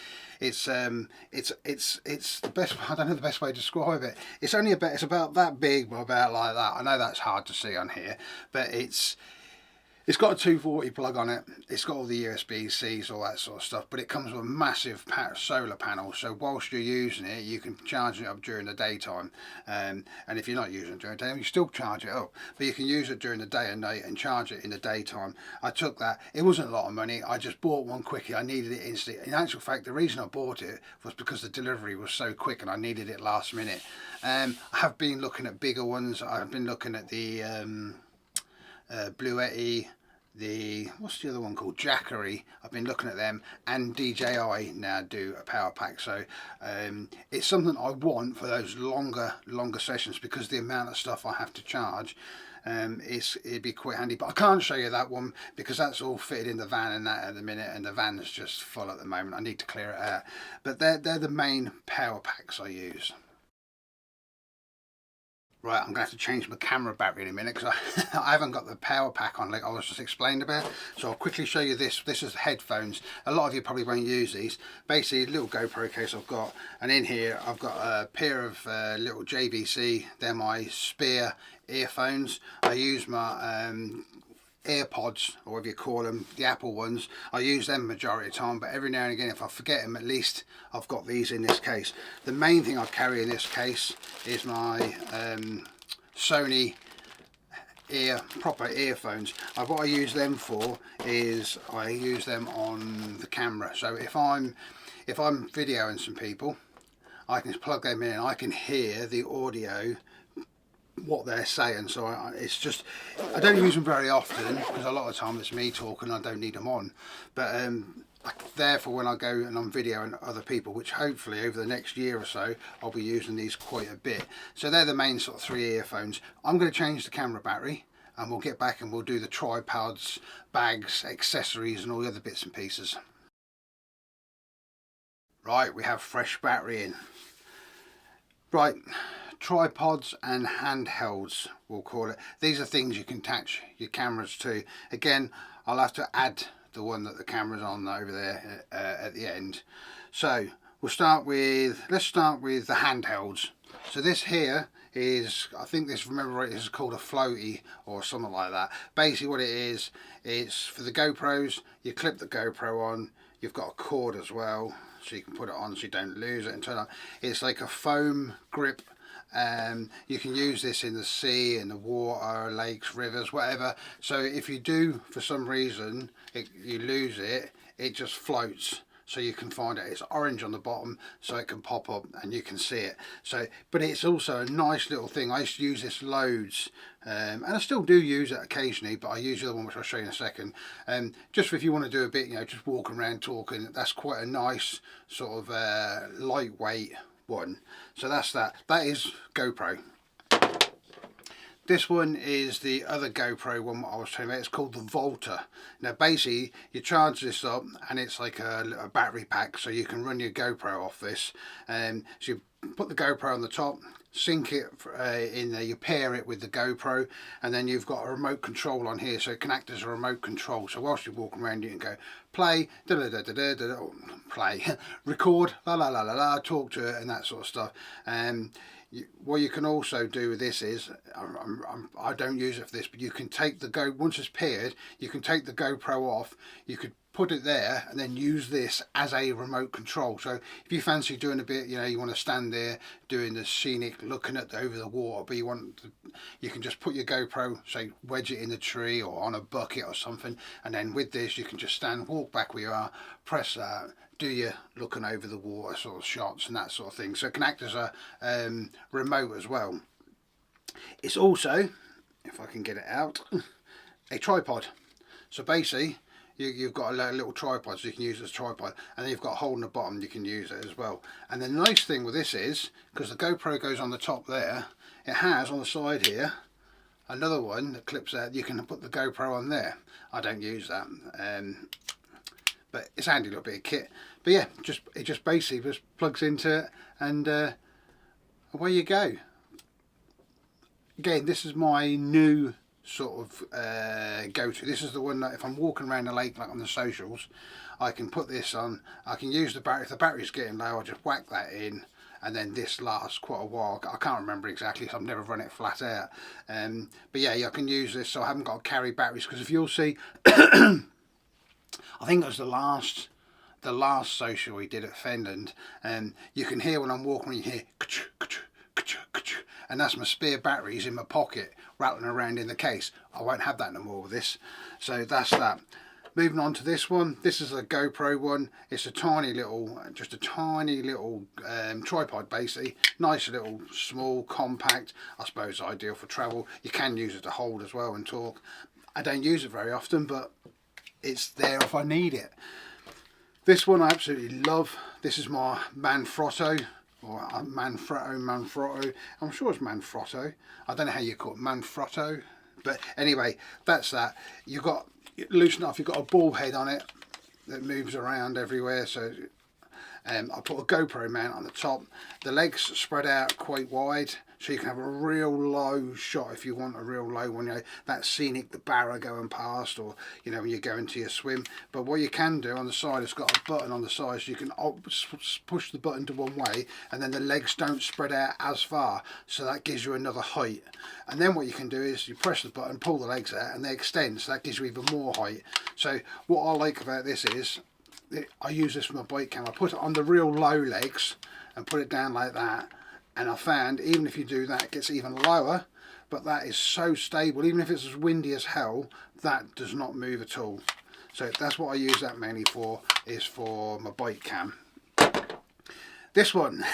It's the best, I don't know the best way to describe it. It's about that big, but about like that. I know that's hard to see on here, but it's got a 240 plug on it. It's got all the USB-Cs, all that sort of stuff, but it comes with a massive solar panel, so whilst you're using it, you can charge it up during the daytime. And if you're not using it during the day, you still charge it up, but you can use it during the day and night and charge it in the daytime. I took that. It wasn't a lot of money. I just bought one quickly. I needed it instantly. In actual fact, the reason I bought it was because the delivery was so quick and I needed it last minute. I have been looking at bigger ones. I've been looking at the Bluetti, what's the other one called, Jackery. I've been looking at them, and DJI now do a power pack. So it's something I want for those longer sessions, because the amount of stuff I have to charge, it'd be quite handy. But I can't show you that one because that's all fitted in the van and that at the minute, and the van's just full at the moment. I need to clear it out. But they're the main power packs I use. Right, I'm going to have to change my camera battery in a minute because I haven't got the power pack on like I was just explained about. So I'll quickly show you this. This is headphones. A lot of you probably won't use these. Basically, a little GoPro case I've got, and in here I've got a pair of little JVC. They're my Spear earphones. I use my AirPods, or whatever you call them, the Apple ones. I use them majority of the time, but every now and again, if I forget them, at least I've got these in this case. The main thing I carry in this case is my Sony proper earphones. What I use them for is I use them on the camera. So if I'm videoing some people, I can plug them in and I can hear the audio, what they're saying. So I don't use them very often because a lot of the time it's me talking, I don't need them on, but therefore when I go and I'm videoing other people, which hopefully over the next year or so I'll be using these quite a bit. So they're the main sort of 3 earphones. I'm going to change the camera battery and we'll get back and we'll do the tripods, bags, accessories and all the other bits and pieces. Right, we have fresh battery in. Right, tripods and handhelds, we'll call it. These are things you can attach your cameras to. Again, I'll have to add the one that the camera's on over there at the end. So let's start with the handhelds. So this here is, I think this, remember right, this is called a floaty or something like that. Basically what it is, it's for the GoPros. You clip the GoPro on, you've got a cord as well, so you can put it on so you don't lose it and turn it on. It's like a foam grip. You can use this in the sea, in the water, lakes, rivers, whatever. So if you do for some reason you lose it, it just floats, so you can find it. It's orange on the bottom, so it can pop up and you can see it. So, but it's also a nice little thing. I used to use this loads, and I still do use it occasionally, but I use the other one, which I'll show you in a second. Just if you want to do a bit, just walking around talking, that's quite a nice sort of lightweight one. So that's that is GoPro. This one is the other GoPro one I was telling you about. It's called the Volta. Now basically you charge this up and it's like a battery pack, so you can run your GoPro off this. So you put the GoPro on the top, sync it in there, you pair it with the GoPro, and then you've got a remote control on here, so it can act as a remote control. So whilst you're walking around, you can go play, da da da da da da, play, record, la la la la la, talk to it, and that sort of stuff. What you can also do with this is, I don't use it for this, but you can take once it's paired, you can take the GoPro off. You could put it there and then use this as a remote control. So if you fancy doing a bit, you know, you want to stand there doing the scenic, looking at over the water, but you can just put your GoPro, say wedge it in the tree or on a bucket or something, and then with this you can just stand, walk back where you are, press that, do your looking over the water sort of shots and that sort of thing. So it can act as a remote as well. It's also, if I can get it out, a tripod. So basically you've got a little tripod, so you can use it as a tripod, and then you've got a hole in the bottom, you can use it as well. And the nice thing with this is, because the GoPro goes on the top there, it has on the side here another one that clips out. You can put the GoPro on there. I don't use that, but it's a handy little bit of kit. But yeah, it just basically just plugs into it, and away you go. Again, this is my new sort of go-to. This is the one that if I'm walking around the lake, like on the socials, I can put this on. I can use the battery. If the battery's getting low, I'll just whack that in, and then this lasts quite a while. I can't remember exactly, so I've never run it flat out. But yeah, I can use this, so I haven't got to carry batteries. Because if you'll see, I think it was the last social we did at Fenland, and you can hear when I'm walking, you hear ka-choo, ka-choo, ka-choo, ka-choo, and that's my spare batteries in my pocket rattling around in the case. I won't have that no more with this. So that's that. Moving on to this one. This is a GoPro one. It's a tiny little, just a tiny little tripod basically. Nice little, small, compact. I suppose ideal for travel. You can use it to hold as well and talk. I don't use it very often, but it's there if I need it. This one I absolutely love. This is my Manfrotto, or Manfrotto. I'm sure it's Manfrotto. I don't know how you call it, Manfrotto. But anyway, that's that. You've got, loose enough, you've got a ball head on it that moves around everywhere. So I put a GoPro mount on the top. The legs spread out quite wide, so you can have a real low shot if you want a real low one. You know, that scenic, the barra going past, or you know when you're going to your swim. But what you can do on the side, it's got a button on the side, so you can push the button to one way, and then the legs don't spread out as far, so that gives you another height. And then what you can do is you press the button, pull the legs out, and they extend, so that gives you even more height. So what I like about this is, I use this for my bike cam. I put it on the real low legs and put it down like that, and I found even if you do that, it gets even lower, but that is so stable. Even if it's as windy as hell, that does not move at all. So that's what I use that mainly for, is for my bike cam. This one,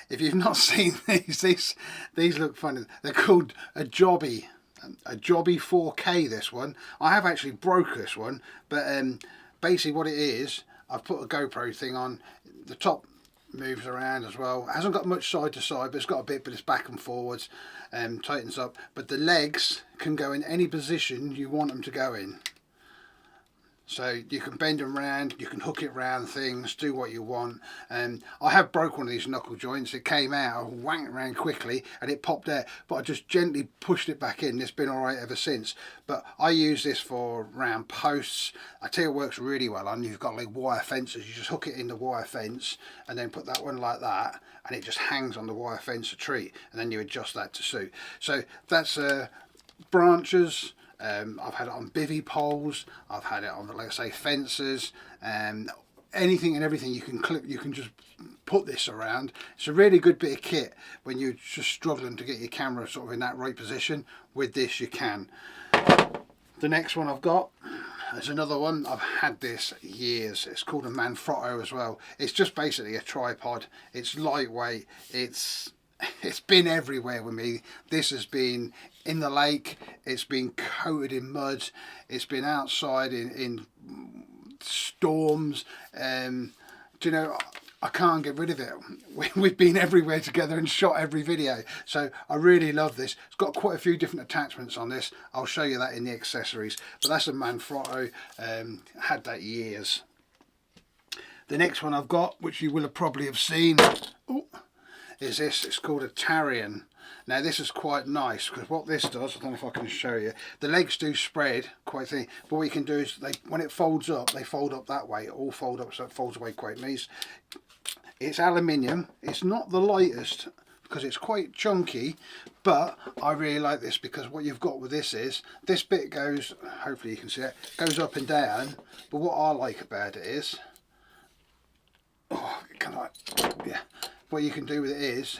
if you've not seen these look funny. They're called a Jobby 4K. This one, I have actually broke this one, but basically what it is, I've put a GoPro thing on. The top moves around as well. It hasn't got much side to side, but it's got a bit, but it's back and forwards, tightens up. But the legs can go in any position you want them to go in. So you can bend them round, you can hook it round things, do what you want. I have broke one of these knuckle joints. It came out, I whacked it around quickly and it popped out, but I just gently pushed it back in. It's been alright ever since. But I use this for round posts. I tell you, it works really well on. You've got like wire fences. You just hook it in the wire fence and then put that one like that, and it just hangs on the wire fence a tree, and then you adjust that to suit. So that's branches. I've had it on bivvy poles, I've had it on, like I say, fences, anything and everything you can clip. You can just put this around. It's a really good bit of kit when you're just struggling to get your camera sort of in that right position. With this you can. The next one I've got is another one. I've had this years. It's called a Manfrotto as well. It's just basically a tripod. It's lightweight. It's been everywhere with me. This has been in the lake, it's been coated in mud, it's been outside in storms. Do you know, I can't get rid of it. We've been everywhere together and shot every video, so I really love this. It's got quite a few different attachments on this. I'll show you that in the accessories, but that's a Manfrotto. Had that years. The next one I've got, which you will have probably have seen, is this. It's called a Tarian. Now this is quite nice, because what this does, I don't know if I can show you, the legs do spread quite thin, but what you can do is when it folds up, they fold up that way. It all fold up, so it folds away quite nice. It's aluminium. It's not the lightest because it's quite chunky, but I really like this because what you've got with this is this bit goes, hopefully you can see it, goes up and down, but what I like about it is, what you can do with it is,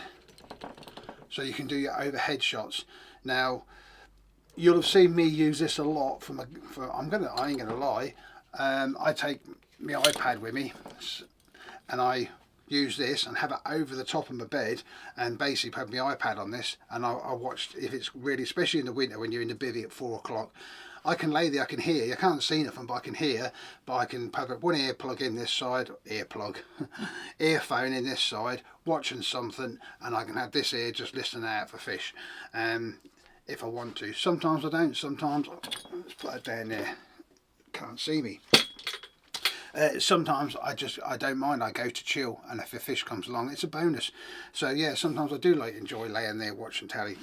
so you can do your overhead shots. Now you'll have seen me use this a lot I ain't gonna lie, I take my iPad with me and I use this and have it over the top of my bed and basically have my iPad on this, and I watch, if it's really, especially in the winter when you're in the bivvy at 4 o'clock, I can lay there, I can hear, I can't see nothing but I can hear, but I can have one earplug in this side, earphone in this side, watching something, and I can have this ear just listening out for fish, if I want to. Sometimes I don't, sometimes, let's put it down there, can't see me. Sometimes I don't mind, I go to chill, and if a fish comes along it's a bonus. So yeah, sometimes I do enjoy laying there watching telly.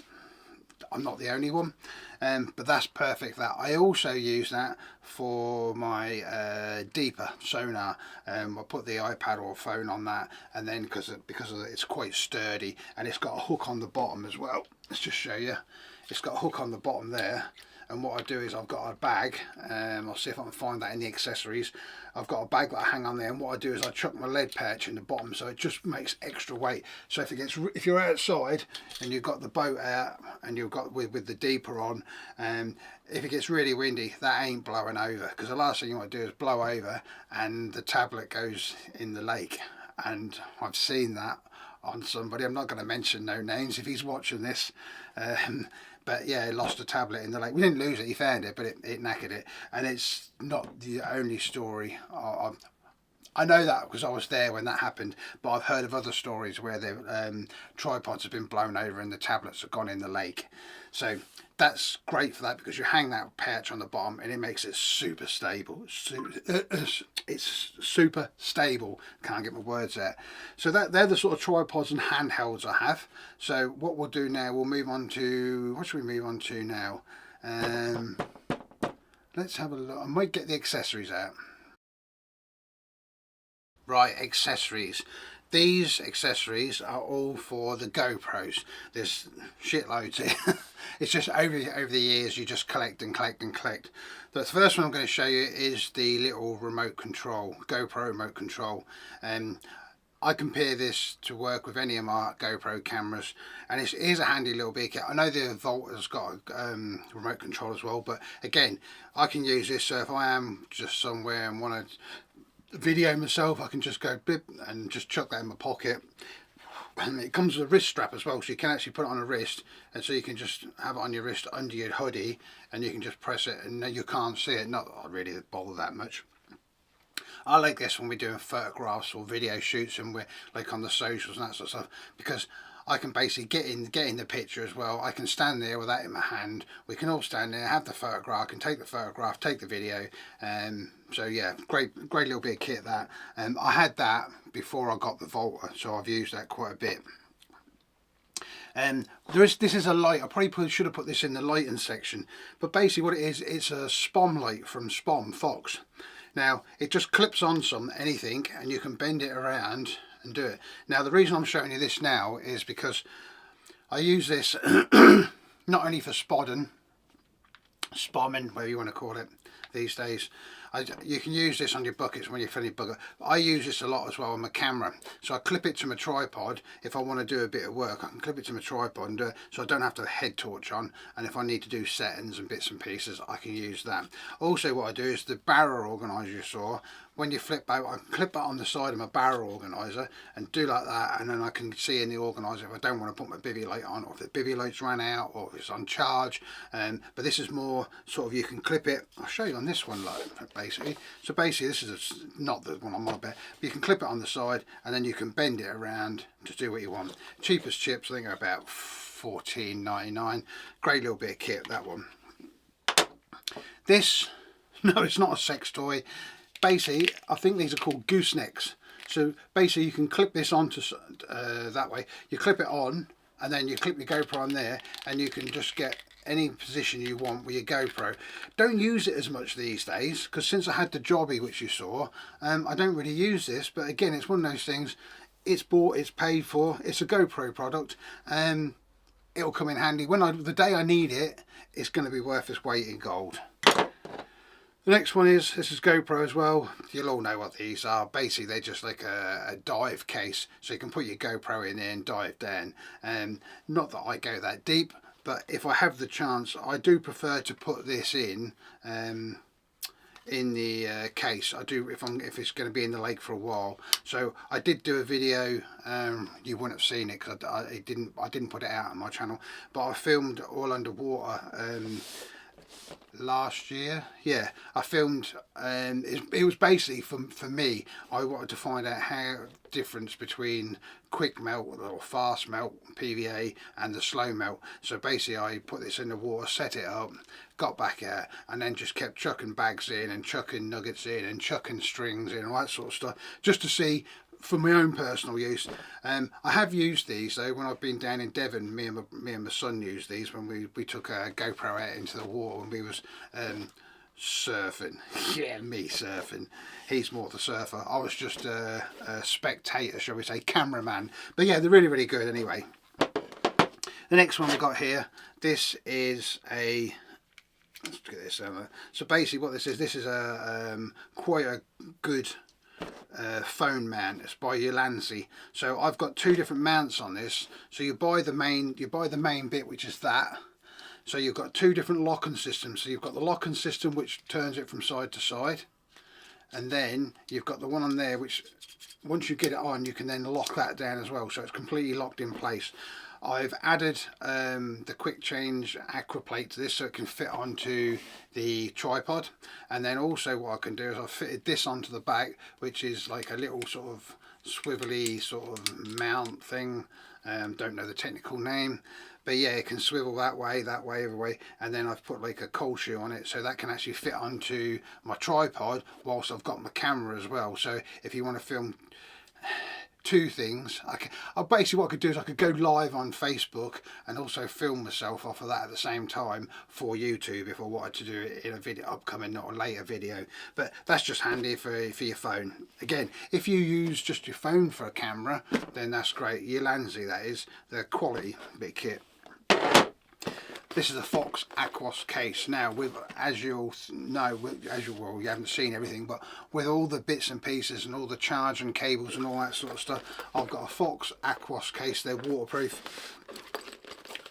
I'm not the only one, but that's perfect. That I also use that for my deeper sonar. I put the iPad or phone on that, and then because it's quite sturdy and it's got a hook on the bottom as well. Let's just show you. It's got a hook on the bottom there. And what I do is I've got a bag, I'll see if I can find that in the accessories. I've got a bag that I hang on there, and what I do is I chuck my lead pouch in the bottom, so it just makes extra weight. So if you're outside and you've got the boat out and you've got with the deeper on, if it gets really windy, that ain't blowing over, because the last thing you want to do is blow over and the tablet goes in the lake. And I've seen that on somebody. I'm not going to mention no names if he's watching this. But yeah, it lost a tablet in the lake. We didn't lose it, he found it, but it knackered it. And it's not the only story. I know that because I was there when that happened, but I've heard of other stories where the tripods have been blown over and the tablets have gone in the lake. So that's great for that, because you hang that pouch on the bottom and it makes it super stable. It's super stable. Can't get my words out. So they're the sort of tripods and handhelds I have. So what we'll do now, we'll move on to, what should we move on to now? Let's have a look. I might get the accessories out. Right, accessories. These accessories are all for the GoPros. There's shitloads here. It's just over the years you just collect and collect and collect. The first one I'm going to show you is the little remote control, GoPro remote control. I compare this to work with any of my GoPro cameras, and it is a handy little bit. I know the Volt has got a remote control as well, but again, I can use this, so if I am just somewhere and want to video myself, I can just go blip and just chuck that in my pocket. And it comes with a wrist strap as well, so you can actually put it on a wrist, and so you can just have it on your wrist under your hoodie, and you can just press it and you can't see it. Not that I really bother that much. I like this when we're doing photographs or video shoots and we're like on the socials and that sort of stuff, because I can basically get in the picture as well. I can stand there with that in my hand. We can all stand there, have the photograph, I can take the photograph, take the video. So yeah, great little bit of kit that. I had that before I got the Volta, so I've used that quite a bit. This is a light. I probably should have put this in the lighting section, but basically what it is, it's a Spom light from Spom Fox. Now it just clips on anything, and you can bend it around and do it. Now the reason I'm showing you this now is because I use this not only for spomming, whatever you want to call it these days. You can use this on your buckets when you're filling your bucket. I use this a lot as well on my camera, so I clip it to my tripod. If I want to do a bit of work, I can clip it to my tripod and do it, so I don't have to have a head torch on, and if I need to do settings and bits and pieces, I can use that. Also what I do is the barrel organizer you saw, when you flip out, I can clip that on the side of my barrel organizer and do like that, and then I can see in the organizer if I don't want to put my bivvy light on, or if the bivvy light's ran out, or if it's on charge. But this is more sort of, you can clip it. I'll show you on this one, like, basically. So basically this is not the one I'm on about, but you can clip it on the side and then you can bend it around to do what you want. Cheapest chips, I think, are about $14.99. Great little bit of kit, that one. This, no, it's not a sex toy. Basically, I think these are called goosenecks. So basically you can clip this onto that way. You clip it on, and then you clip your GoPro on there, and you can just get any position you want with your GoPro. Don't use it as much these days, because since I had the Jobby, which you saw, I don't really use this. But again, it's one of those things, it's bought, it's paid for, it's a GoPro product. It'll come in handy when the day I need it. It's going to be worth its weight in gold. The next one is, this is GoPro as well. You'll all know what these are. Basically, they're just like a dive case, so you can put your GoPro in there and dive down. Not that I go that deep, but if I have the chance, I do prefer to put this in the case. I do if it's going to be in the lake for a while. So I did do a video. You wouldn't have seen it because I didn't put it out on my channel, but I filmed all underwater. Last year, yeah, I filmed. It was basically for me. I wanted to find out how difference between quick melt or fast melt PVA and the slow melt. So basically, I put this in the water, set it up, got back out, and then just kept chucking bags in and chucking nuggets in and chucking strings in and all that sort of stuff, just to see. For my own personal use. I have used these though when I've been down in Devon. Me and my son used these when we took a GoPro out into the water and we was surfing. Yeah, me surfing. He's more the surfer. I was just a spectator, shall we say, cameraman. But yeah, they're really, really good anyway. The next one we got here, this is a, let's get this over. So basically what this is a quite a good phone mount. It's by Ulanzi. So I've got two different mounts on this. So you buy the main bit, which is that. So you've got two different locking systems. So you've got the locking system which turns it from side to side, and then you've got the one on there which once you get it on you can then lock that down as well, so it's completely locked in place. I've added the quick change aqua plate to this so it can fit onto the tripod, and then also what I can do is I've fitted this onto the back, which is like a little sort of swivelly sort of mount thing. Don't know the technical name, but yeah, it can swivel that way, every way, and then I've put like a cold shoe on it so that can actually fit onto my tripod whilst I've got my camera as well. So if you want to film two things, basically what I could do is I could go live on Facebook and also film myself off of that at the same time for YouTube if I wanted to do it in a video, upcoming or later video. But that's just handy for your phone. Again, if you use just your phone for a camera, then that's great. Ulanzi, that is, the quality bit kit. This is a Fox Aquos case. Now, as you'll know, well, you haven't seen everything, but with all the bits and pieces and all the charging cables and all that sort of stuff, I've got a Fox Aquos case. They're waterproof.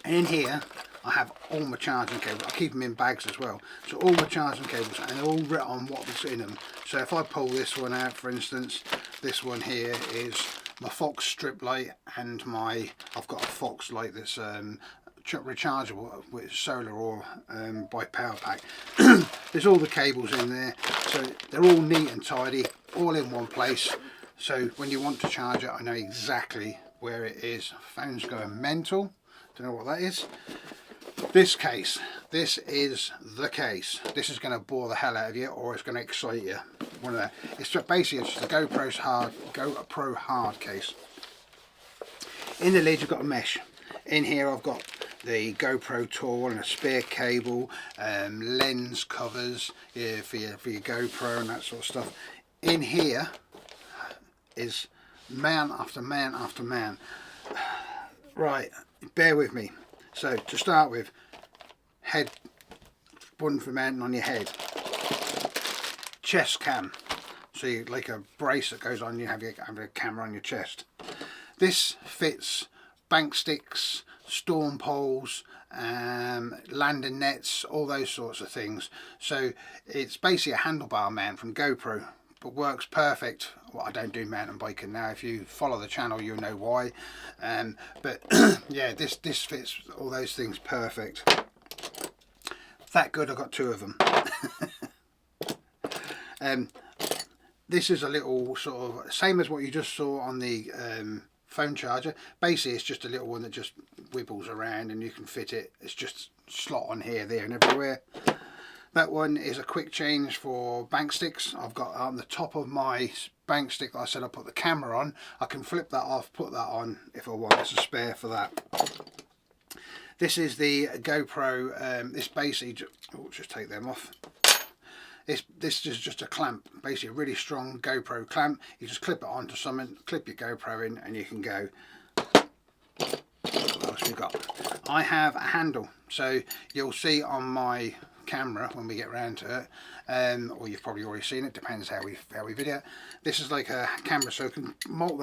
And in here, I have all my charging cables. I keep them in bags as well. So all my charging cables, and they're all written on what's in them. So if I pull this one out, for instance, this one here is my Fox strip light, and I've got a Fox light that's rechargeable with solar or by power pack. There's all the cables in there, so they're all neat and tidy, all in one place. So when you want to charge it, I know exactly where it is. Phone's going mental. Don't know what that is. This case, this is the case. This is going to bore the hell out of you, or it's going to excite you. One of that. It's basically it's the GoPro hard case. In the lid, you've got a mesh. In here, I've got the GoPro tool and a spare cable, lens covers for your GoPro and that sort of stuff. In here is mount after mount after mount. Right, bear with me. So to start with, head button for mounting on your head. Chest cam, so you like a brace that goes on. You have a camera on your chest. This fits bank sticks, storm poles, landing nets, all those sorts of things. So it's basically a handlebar mount from GoPro, but works perfect. Well, I don't do mountain biking now. If you follow the channel, you'll know why. But yeah, this fits all those things perfect. That good, I got two of them. This is a little sort of same as what you just saw on the phone charger. Basically it's just a little one that just wibbles around and you can fit it. It's just slot on here, there and everywhere. That one is a quick change for bank sticks. I've got on the top of my bank stick that I said I put the camera on. I can flip that off, put that on if I want. There's a spare for that. This is the GoPro. This basically, just take them off. This is just a clamp, basically a really strong GoPro clamp. You just clip it onto something, clip your GoPro in, and you can go. What else we got? I have a handle, so you'll see on my camera when we get round to it, or you've probably already seen it, depends how we video it. This is like a camera, so you can mount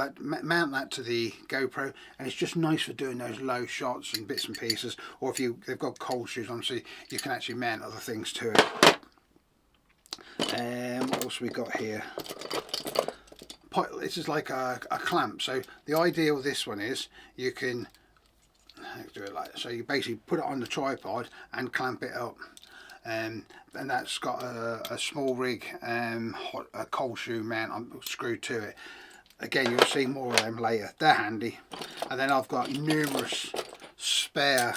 that to the GoPro, and it's just nice for doing those low shots and bits and pieces, or if they've got cold shoes on, so you can actually mount other things to it. What else we got here? This is like a clamp, so the idea with this one is you can do it like so. You basically put it on the tripod and clamp it up, and that's got a small rig, a cold shoe mount screwed to it. Again, you'll see more of them later. They're handy. And then I've got numerous spare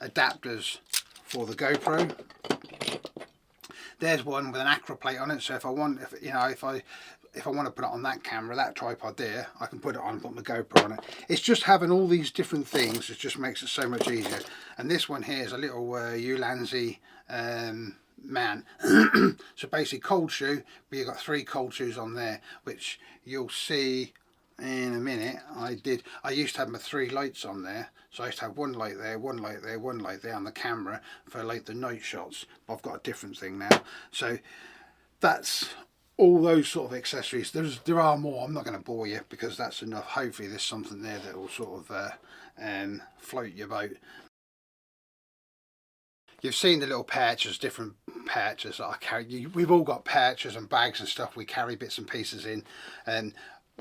adapters for the GoPro. There's one with an acro plate on it, so if I want to put it on that camera, that tripod there, I can put it on and put my GoPro on it. It's just having all these different things, it just makes it so much easier. And this one here is a little Ulanzi man. So basically cold shoe, but you've got 3 cold shoes on there, which you'll see in a minute. I used to have my 3 lights on there, so I used to have one light there, one light there, one light there on the camera for like the night shots, but I've got a different thing now. So that's all those sort of accessories. There are more. I'm not going to bore you because that's enough. Hopefully there's something there that will sort of float your boat. You've seen the little pouches, different pouches that I carry. We've all got pouches and bags and stuff we carry bits and pieces in, and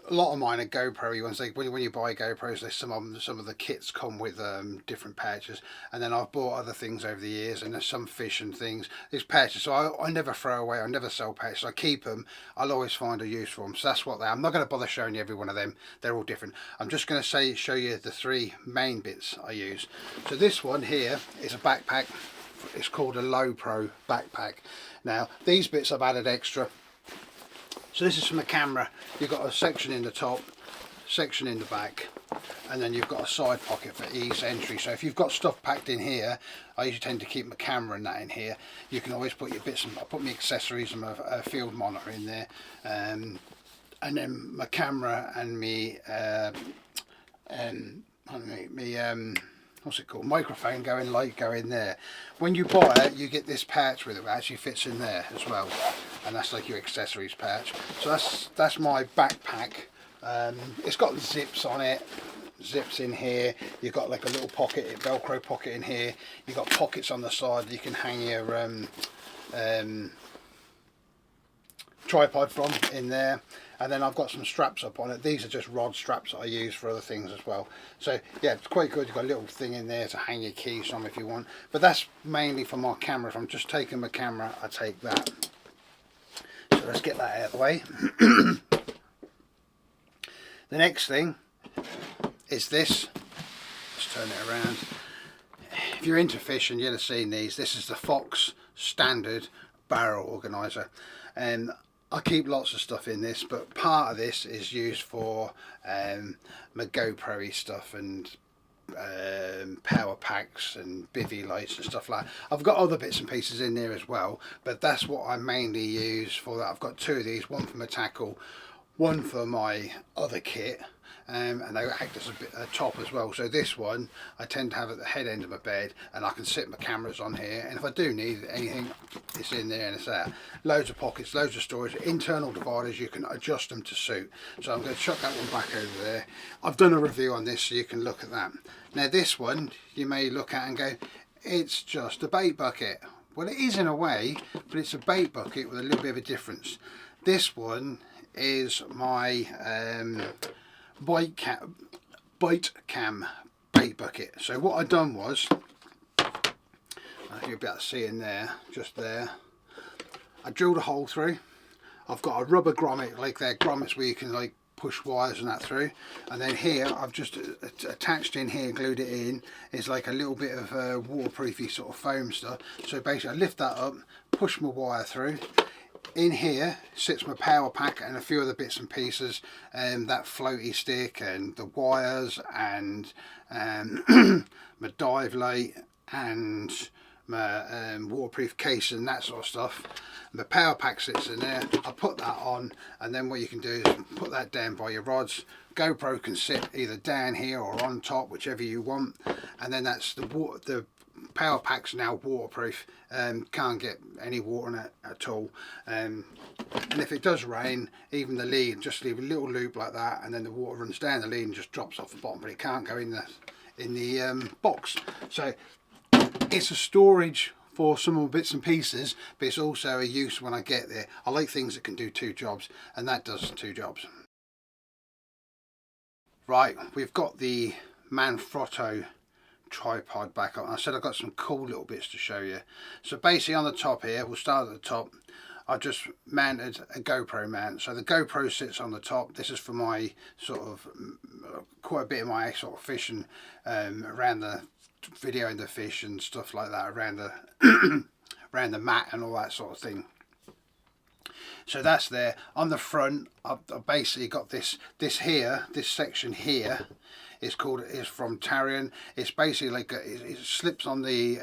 a lot of mine are GoPro ones. When you buy GoPros, some of the kits come with different pouches, and then I've bought other things over the years, and there's some fish and things. There's pouches, so I never throw away. I never sell pouches. I keep them. I'll always find a use for them. So that's what they are. I'm not going to bother showing you every one of them. They're all different. I'm just going to show you the 3 main bits I use. So this one here is a backpack. It's called a Low Pro backpack. Now these bits I've added extra. So this is from the camera. You've got a section in the top, section in the back, and then you've got a side pocket for ease entry. So if you've got stuff packed in here, I usually tend to keep my camera and that in here. You can always put your bits, I put my accessories and my field monitor in there, and then my camera and me what's it called, microphone go in there. When you buy it, you get this pouch with it that actually fits in there as well, and that's like your accessories pouch. So that's my backpack. It's got zips on it, zips in here. You've got like a little pocket, velcro pocket in here. You've got pockets on the side that you can hang your tripod from in there, and then I've got some straps up on it. These are just rod straps that I use for other things as well. So yeah, it's quite good. You've got a little thing in there to hang your keys from if you want, but that's mainly for my camera. If I'm just taking my camera, I take that. So let's get that out of the way. The next thing is this. Let's turn it around. If you're into fishing, you'll have seen these. This is the Fox standard barrel organizer, and I keep lots of stuff in this, but part of this is used for my GoPro stuff and power packs and bivvy lights and stuff like that. I've got other bits and pieces in there as well, but that's what I mainly use for that. I've got 2 of these, one for my tackle, one for my other kit, and they act as a top as well. So this one I tend to have at the head end of my bed, and I can sit my cameras on here, and if I do need anything, it's in there and it's there. Loads of pockets, loads of storage, internal dividers. You can adjust them to suit. So I'm going to chuck that one back over there. I've done a review on this, so you can look at that. Now this one you may look at and go, it's just a bait bucket. Well, it is in a way, but it's a bait bucket with a little bit of a difference. This one is my bite cam bait bucket. So what I've done was, you'll be able to see in there, just there, I drilled a hole through. I've got a rubber grommet, like they're grommets where you can like push wires and that through, and then here I've just attached in here, glued it in, is like a little bit of waterproofy sort of foam stuff. So basically I lift that up, push my wire through. In here sits my power pack and a few other bits and pieces, that floaty stick and the wires and my dive light and my waterproof case and that sort of stuff. The power pack sits in there. I put that on, and then what you can do is put that down by your rods. GoPro can sit either down here or on top, whichever you want, and then that's the power pack's now waterproof. Can't get any water in it at all, and if it does rain, even the lead, just leave a little loop like that, and then the water runs down the lead and just drops off the bottom, but it can't go in the box. So it's a storage for some of the bits and pieces, but it's also a use when I get there. I like things that can do two jobs, and that does two jobs. Right, we've got the Manfrotto tripod back on. I said I've got some cool little bits to show you. So basically on the top here, we'll start at the top. I've just mounted a GoPro mount. So the GoPro sits on the top. This is for my sort of, quite a bit of my sort of fishing around the videoing the fish and stuff like that, around the around the mat and all that sort of thing. So that's there. On the front, I've basically got this section here is from Tarian. It's basically like it slips on the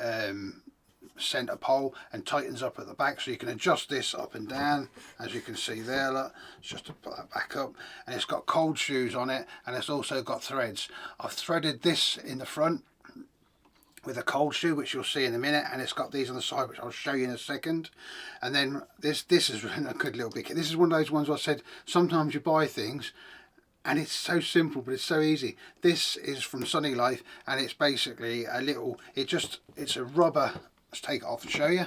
center pole and tightens up at the back, so you can adjust this up and down, as you can see there. Look, it's just to put that back up, and it's got cold shoes on it, and it's also got threads. I've threaded this in the front with a cold shoe, which you'll see in a minute, and it's got these on the side, which I'll show you in a second. And then this is a good little bit. This is one of those ones I said sometimes you buy things and it's so simple, but it's so easy. This is from Sunny Life, and it's basically a little, it's a rubber. Let's take it off and show you.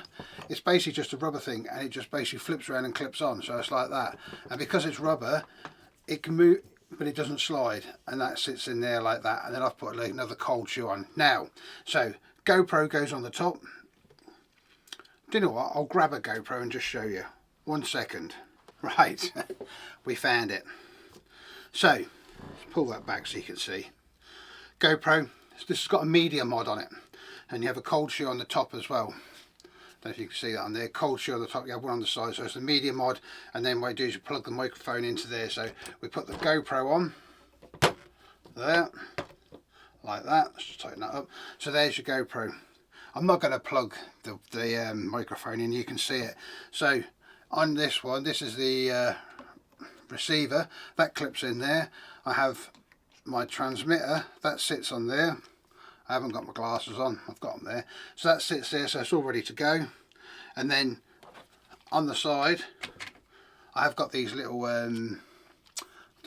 It's basically just a rubber thing, and it just basically flips around and clips on, so it's like that. And because it's rubber, it can move, but it doesn't slide, and that sits in there like that. And then I've put like another cold shoe on now. So GoPro goes on the top. Do you know what, I'll grab a GoPro and just show you. 1 second. Right, we found it. So let's pull that back so you can see. GoPro, this has got a media mod on it, and you have a cold shoe on the top as well. Don't know if you can see that on there. Cold shoe on the top, you have one on the side, so it's the media mod. And then what you do is you plug the microphone into there. So we put the GoPro on there, like that. Let's just tighten that up. So there's your GoPro. I'm not going to plug the microphone in, you can see it. So on this one, this is the receiver that clips in there. I have my transmitter that sits on there. I haven't got my glasses on, I've got them there. So that sits there, so it's all ready to go. And then on the side, I have got these little, I don't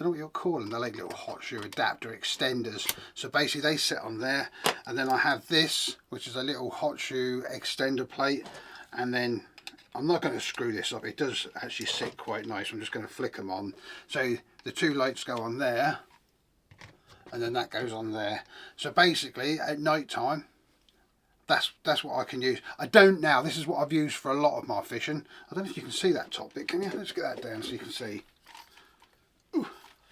know what you'll call them, they're like little hot shoe adapter extenders. So basically they sit on there. And then I have this, which is a little hot shoe extender plate. And then I'm not going to screw this up, it does actually sit quite nice. I'm just going to flick them on. So the two lights go on there, and then that goes on there. So basically at night time, that's what I can use. I don't now, this is what I've used for a lot of my fishing. I don't know if you can see that top bit, can you? Let's get that down so you can see. Ooh,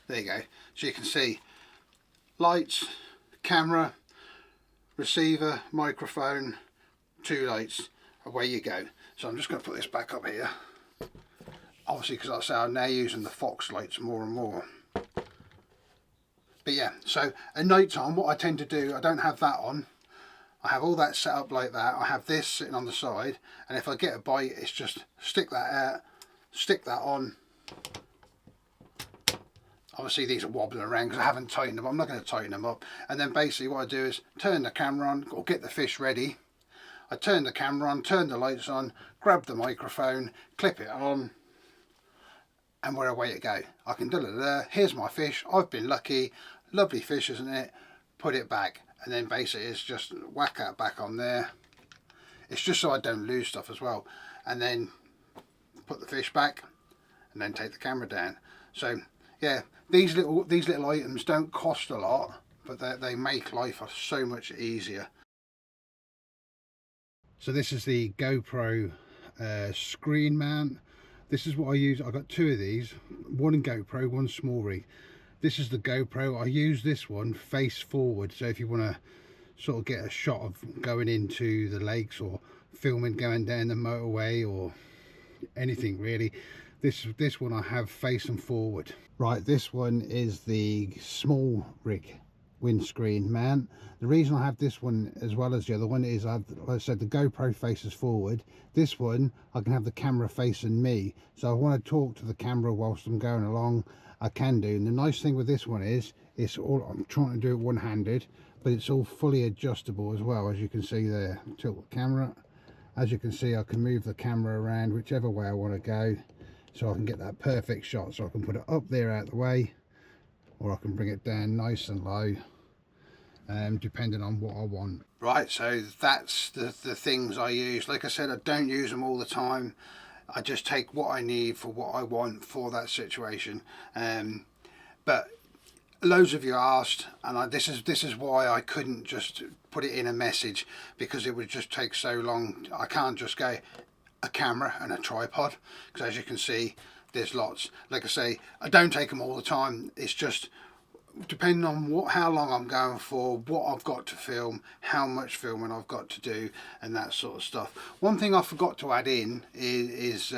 there you go. So you can see lights, camera, receiver, microphone, two lights, away you go. So I'm just going to put this back up here, obviously, because like I say, I'm now using the Fox lights more and more. But yeah, so at night time, what I tend to do, I don't have that on. I have all that set up like that. I have this sitting on the side, and if I get a bite, it's just stick that out, stick that on. Obviously these are wobbling around because I haven't tightened them. I'm not going to tighten them up. And then basically what I do is turn the camera on, or get the fish ready. I turn the camera on, turn the lights on, grab the microphone, clip it on, and we're away to go. I can here's my fish, I've been lucky, lovely fish, isn't it? Put it back, and then basically it's just whack that back on there. It's just so I don't lose stuff as well. And then put the fish back, and then take the camera down. So yeah, these little items don't cost a lot, but they make life so much easier. So this is the GoPro screen mount. This is what I use. I've got two of these, one GoPro, one small rig. This is the GoPro. I use this one face forward, so if you want to sort of get a shot of going into the lakes or filming going down the motorway or anything really, this one I have facing forward. Right, this one is the small rig windscreen mount. The reason I have this one as well as the other one is, like I said, the GoPro faces forward. This one I can have the camera facing me, so I want to talk to the camera whilst I'm going along, I can do. And the nice thing with this one is it's all, I'm trying to do it one-handed, but it's all fully adjustable as well, as you can see there. Tilt the camera, as you can see I can move the camera around whichever way I want to go, so I can get that perfect shot. So I can put it up there out the way, or I can bring it down nice and low, depending on what I want. Right, so that's the things I use. Like I said, I don't use them all the time. I just take what I need for what I want for that situation. But loads of you asked, and this is why I couldn't just put it in a message, because it would just take so long. I can't just go a camera and a tripod, because as you can see there's lots. Like I say, I don't take them all the time. It's just depending on how long I'm going for, what I've got to film, how much filming I've got to do, and that sort of stuff. One thing I forgot to add in is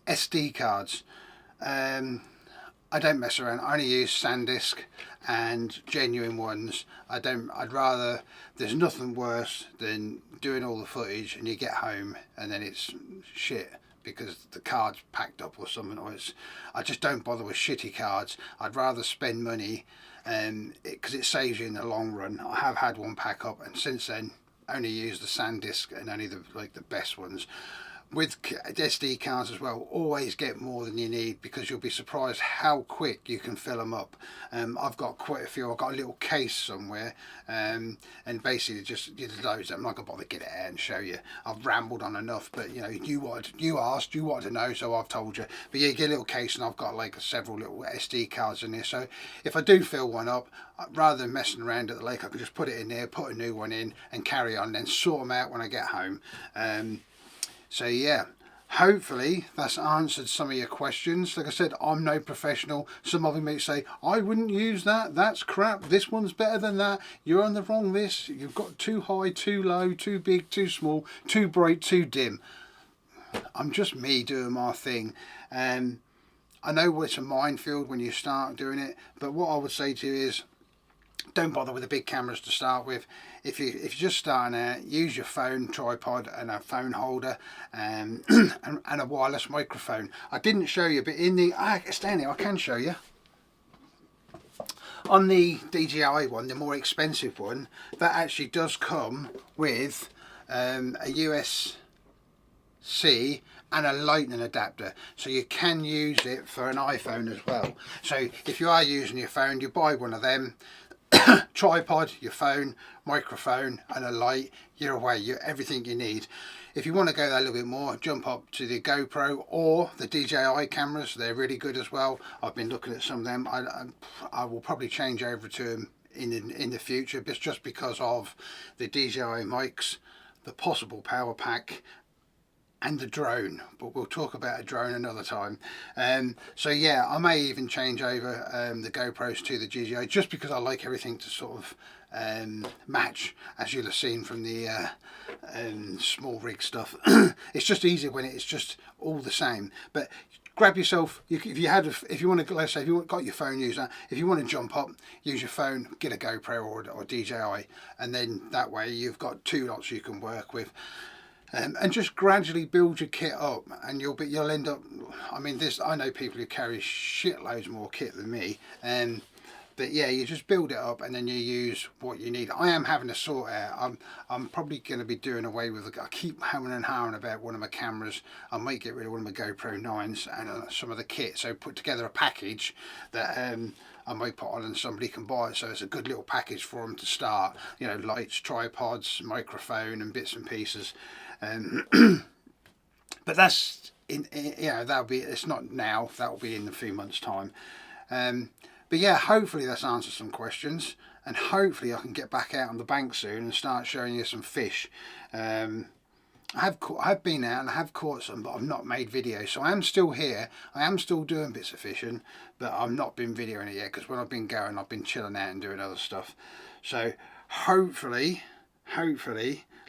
SD cards. I don't mess around. I only use SanDisk and genuine ones. I'd rather, there's nothing worse than doing all the footage and you get home and then it's shit because the card's packed up or something, or I just don't bother with shitty cards. I'd rather spend money because it saves you in the long run. I have had one pack up, and since then only use the SanDisk and only the best ones. With SD cards as well, always get more than you need, because you'll be surprised how quick you can fill them up. I've got quite a few. I've got a little case somewhere, and basically just loads. I'm not gonna bother to get it out and show you. I've rambled on enough, but you know, you asked, you wanted to know, so I've told you. But yeah, you get a little case, and I've got like several little SD cards in there. So if I do fill one up, rather than messing around at the lake, I could just put it in there, put a new one in, and carry on. Then sort them out when I get home. So yeah, hopefully that's answered some of your questions. Like I said, I'm no professional. Some of you may say, I wouldn't use that, that's crap, this one's better than that, you're on the wrong this, you've got too high, too low, too big, too small, too bright, too dim. I'm just me doing my thing. I know it's a minefield when you start doing it, but what I would say to you is, don't bother with the big cameras to start with. If you're just starting out, use your phone tripod and a phone holder, and a wireless microphone. I didn't show you, but in the stand here, I can show you. On the DJI one, the more expensive one, that actually does come with a USB-C and a lightning adapter, so you can use it for an iPhone as well. So if you are using your phone, you buy one of them. Tripod, your phone, microphone and a light, you're away. You're everything you need. If you want to go there a little bit more, jump up to the GoPro or the DJI cameras. They're really good as well. I've been looking at some of them. I will probably change over to them in the future, just because of the DJI mics, the possible power pack, and the drone, but we'll talk about a drone another time. So yeah, I may even change over the GoPros to the DJI, just because I like everything to sort of match, as you'll have seen from the small rig stuff. It's just easier when it's just all the same. But grab yourself, if you want to, let's say if you've got your phone, use that. If you want to jump up, use your phone, get a GoPro or DJI, and then that way you've got two lots you can work with. And just gradually build your kit up, and you'll end up, I mean, I know people who carry shitloads more kit than me, but yeah, you just build it up and then you use what you need. I am having to sort out, I'm probably going to be doing away with, I keep hemming and hawing about one of my cameras. I might get rid of one of my GoPro 9s and some of the kit, so put together a package that I might put on and somebody can buy it, so it's a good little package for them to start, you know, lights, tripods, microphone and bits and pieces. But that's that'll be, it's not now, that'll be in a few months time. But yeah, hopefully that's answered some questions, and hopefully I can get back out on the bank soon and start showing you some fish. I have been out and I have caught some, but I've not made videos, so I am still here, I am still doing bits of fishing, but I've not been videoing it yet, because when I've been going, I've been chilling out and doing other stuff. So hopefully,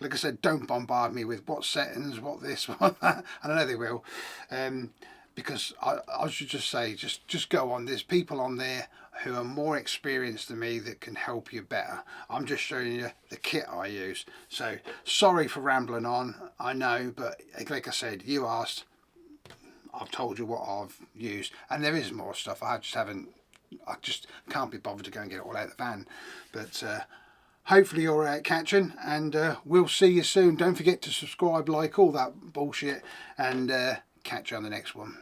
like I said, don't bombard me with what settings, what this, what that. I know they will, because I should just say, just go on. There's people on there who are more experienced than me that can help you better. I'm just showing you the kit I use. So sorry for rambling on, I know, but like I said, you asked, I've told you what I've used, and there is more stuff. I just can't be bothered to go and get it all out of the van. But hopefully you're out catching, and we'll see you soon. Don't forget to subscribe, like, all that bullshit, and catch you on the next one.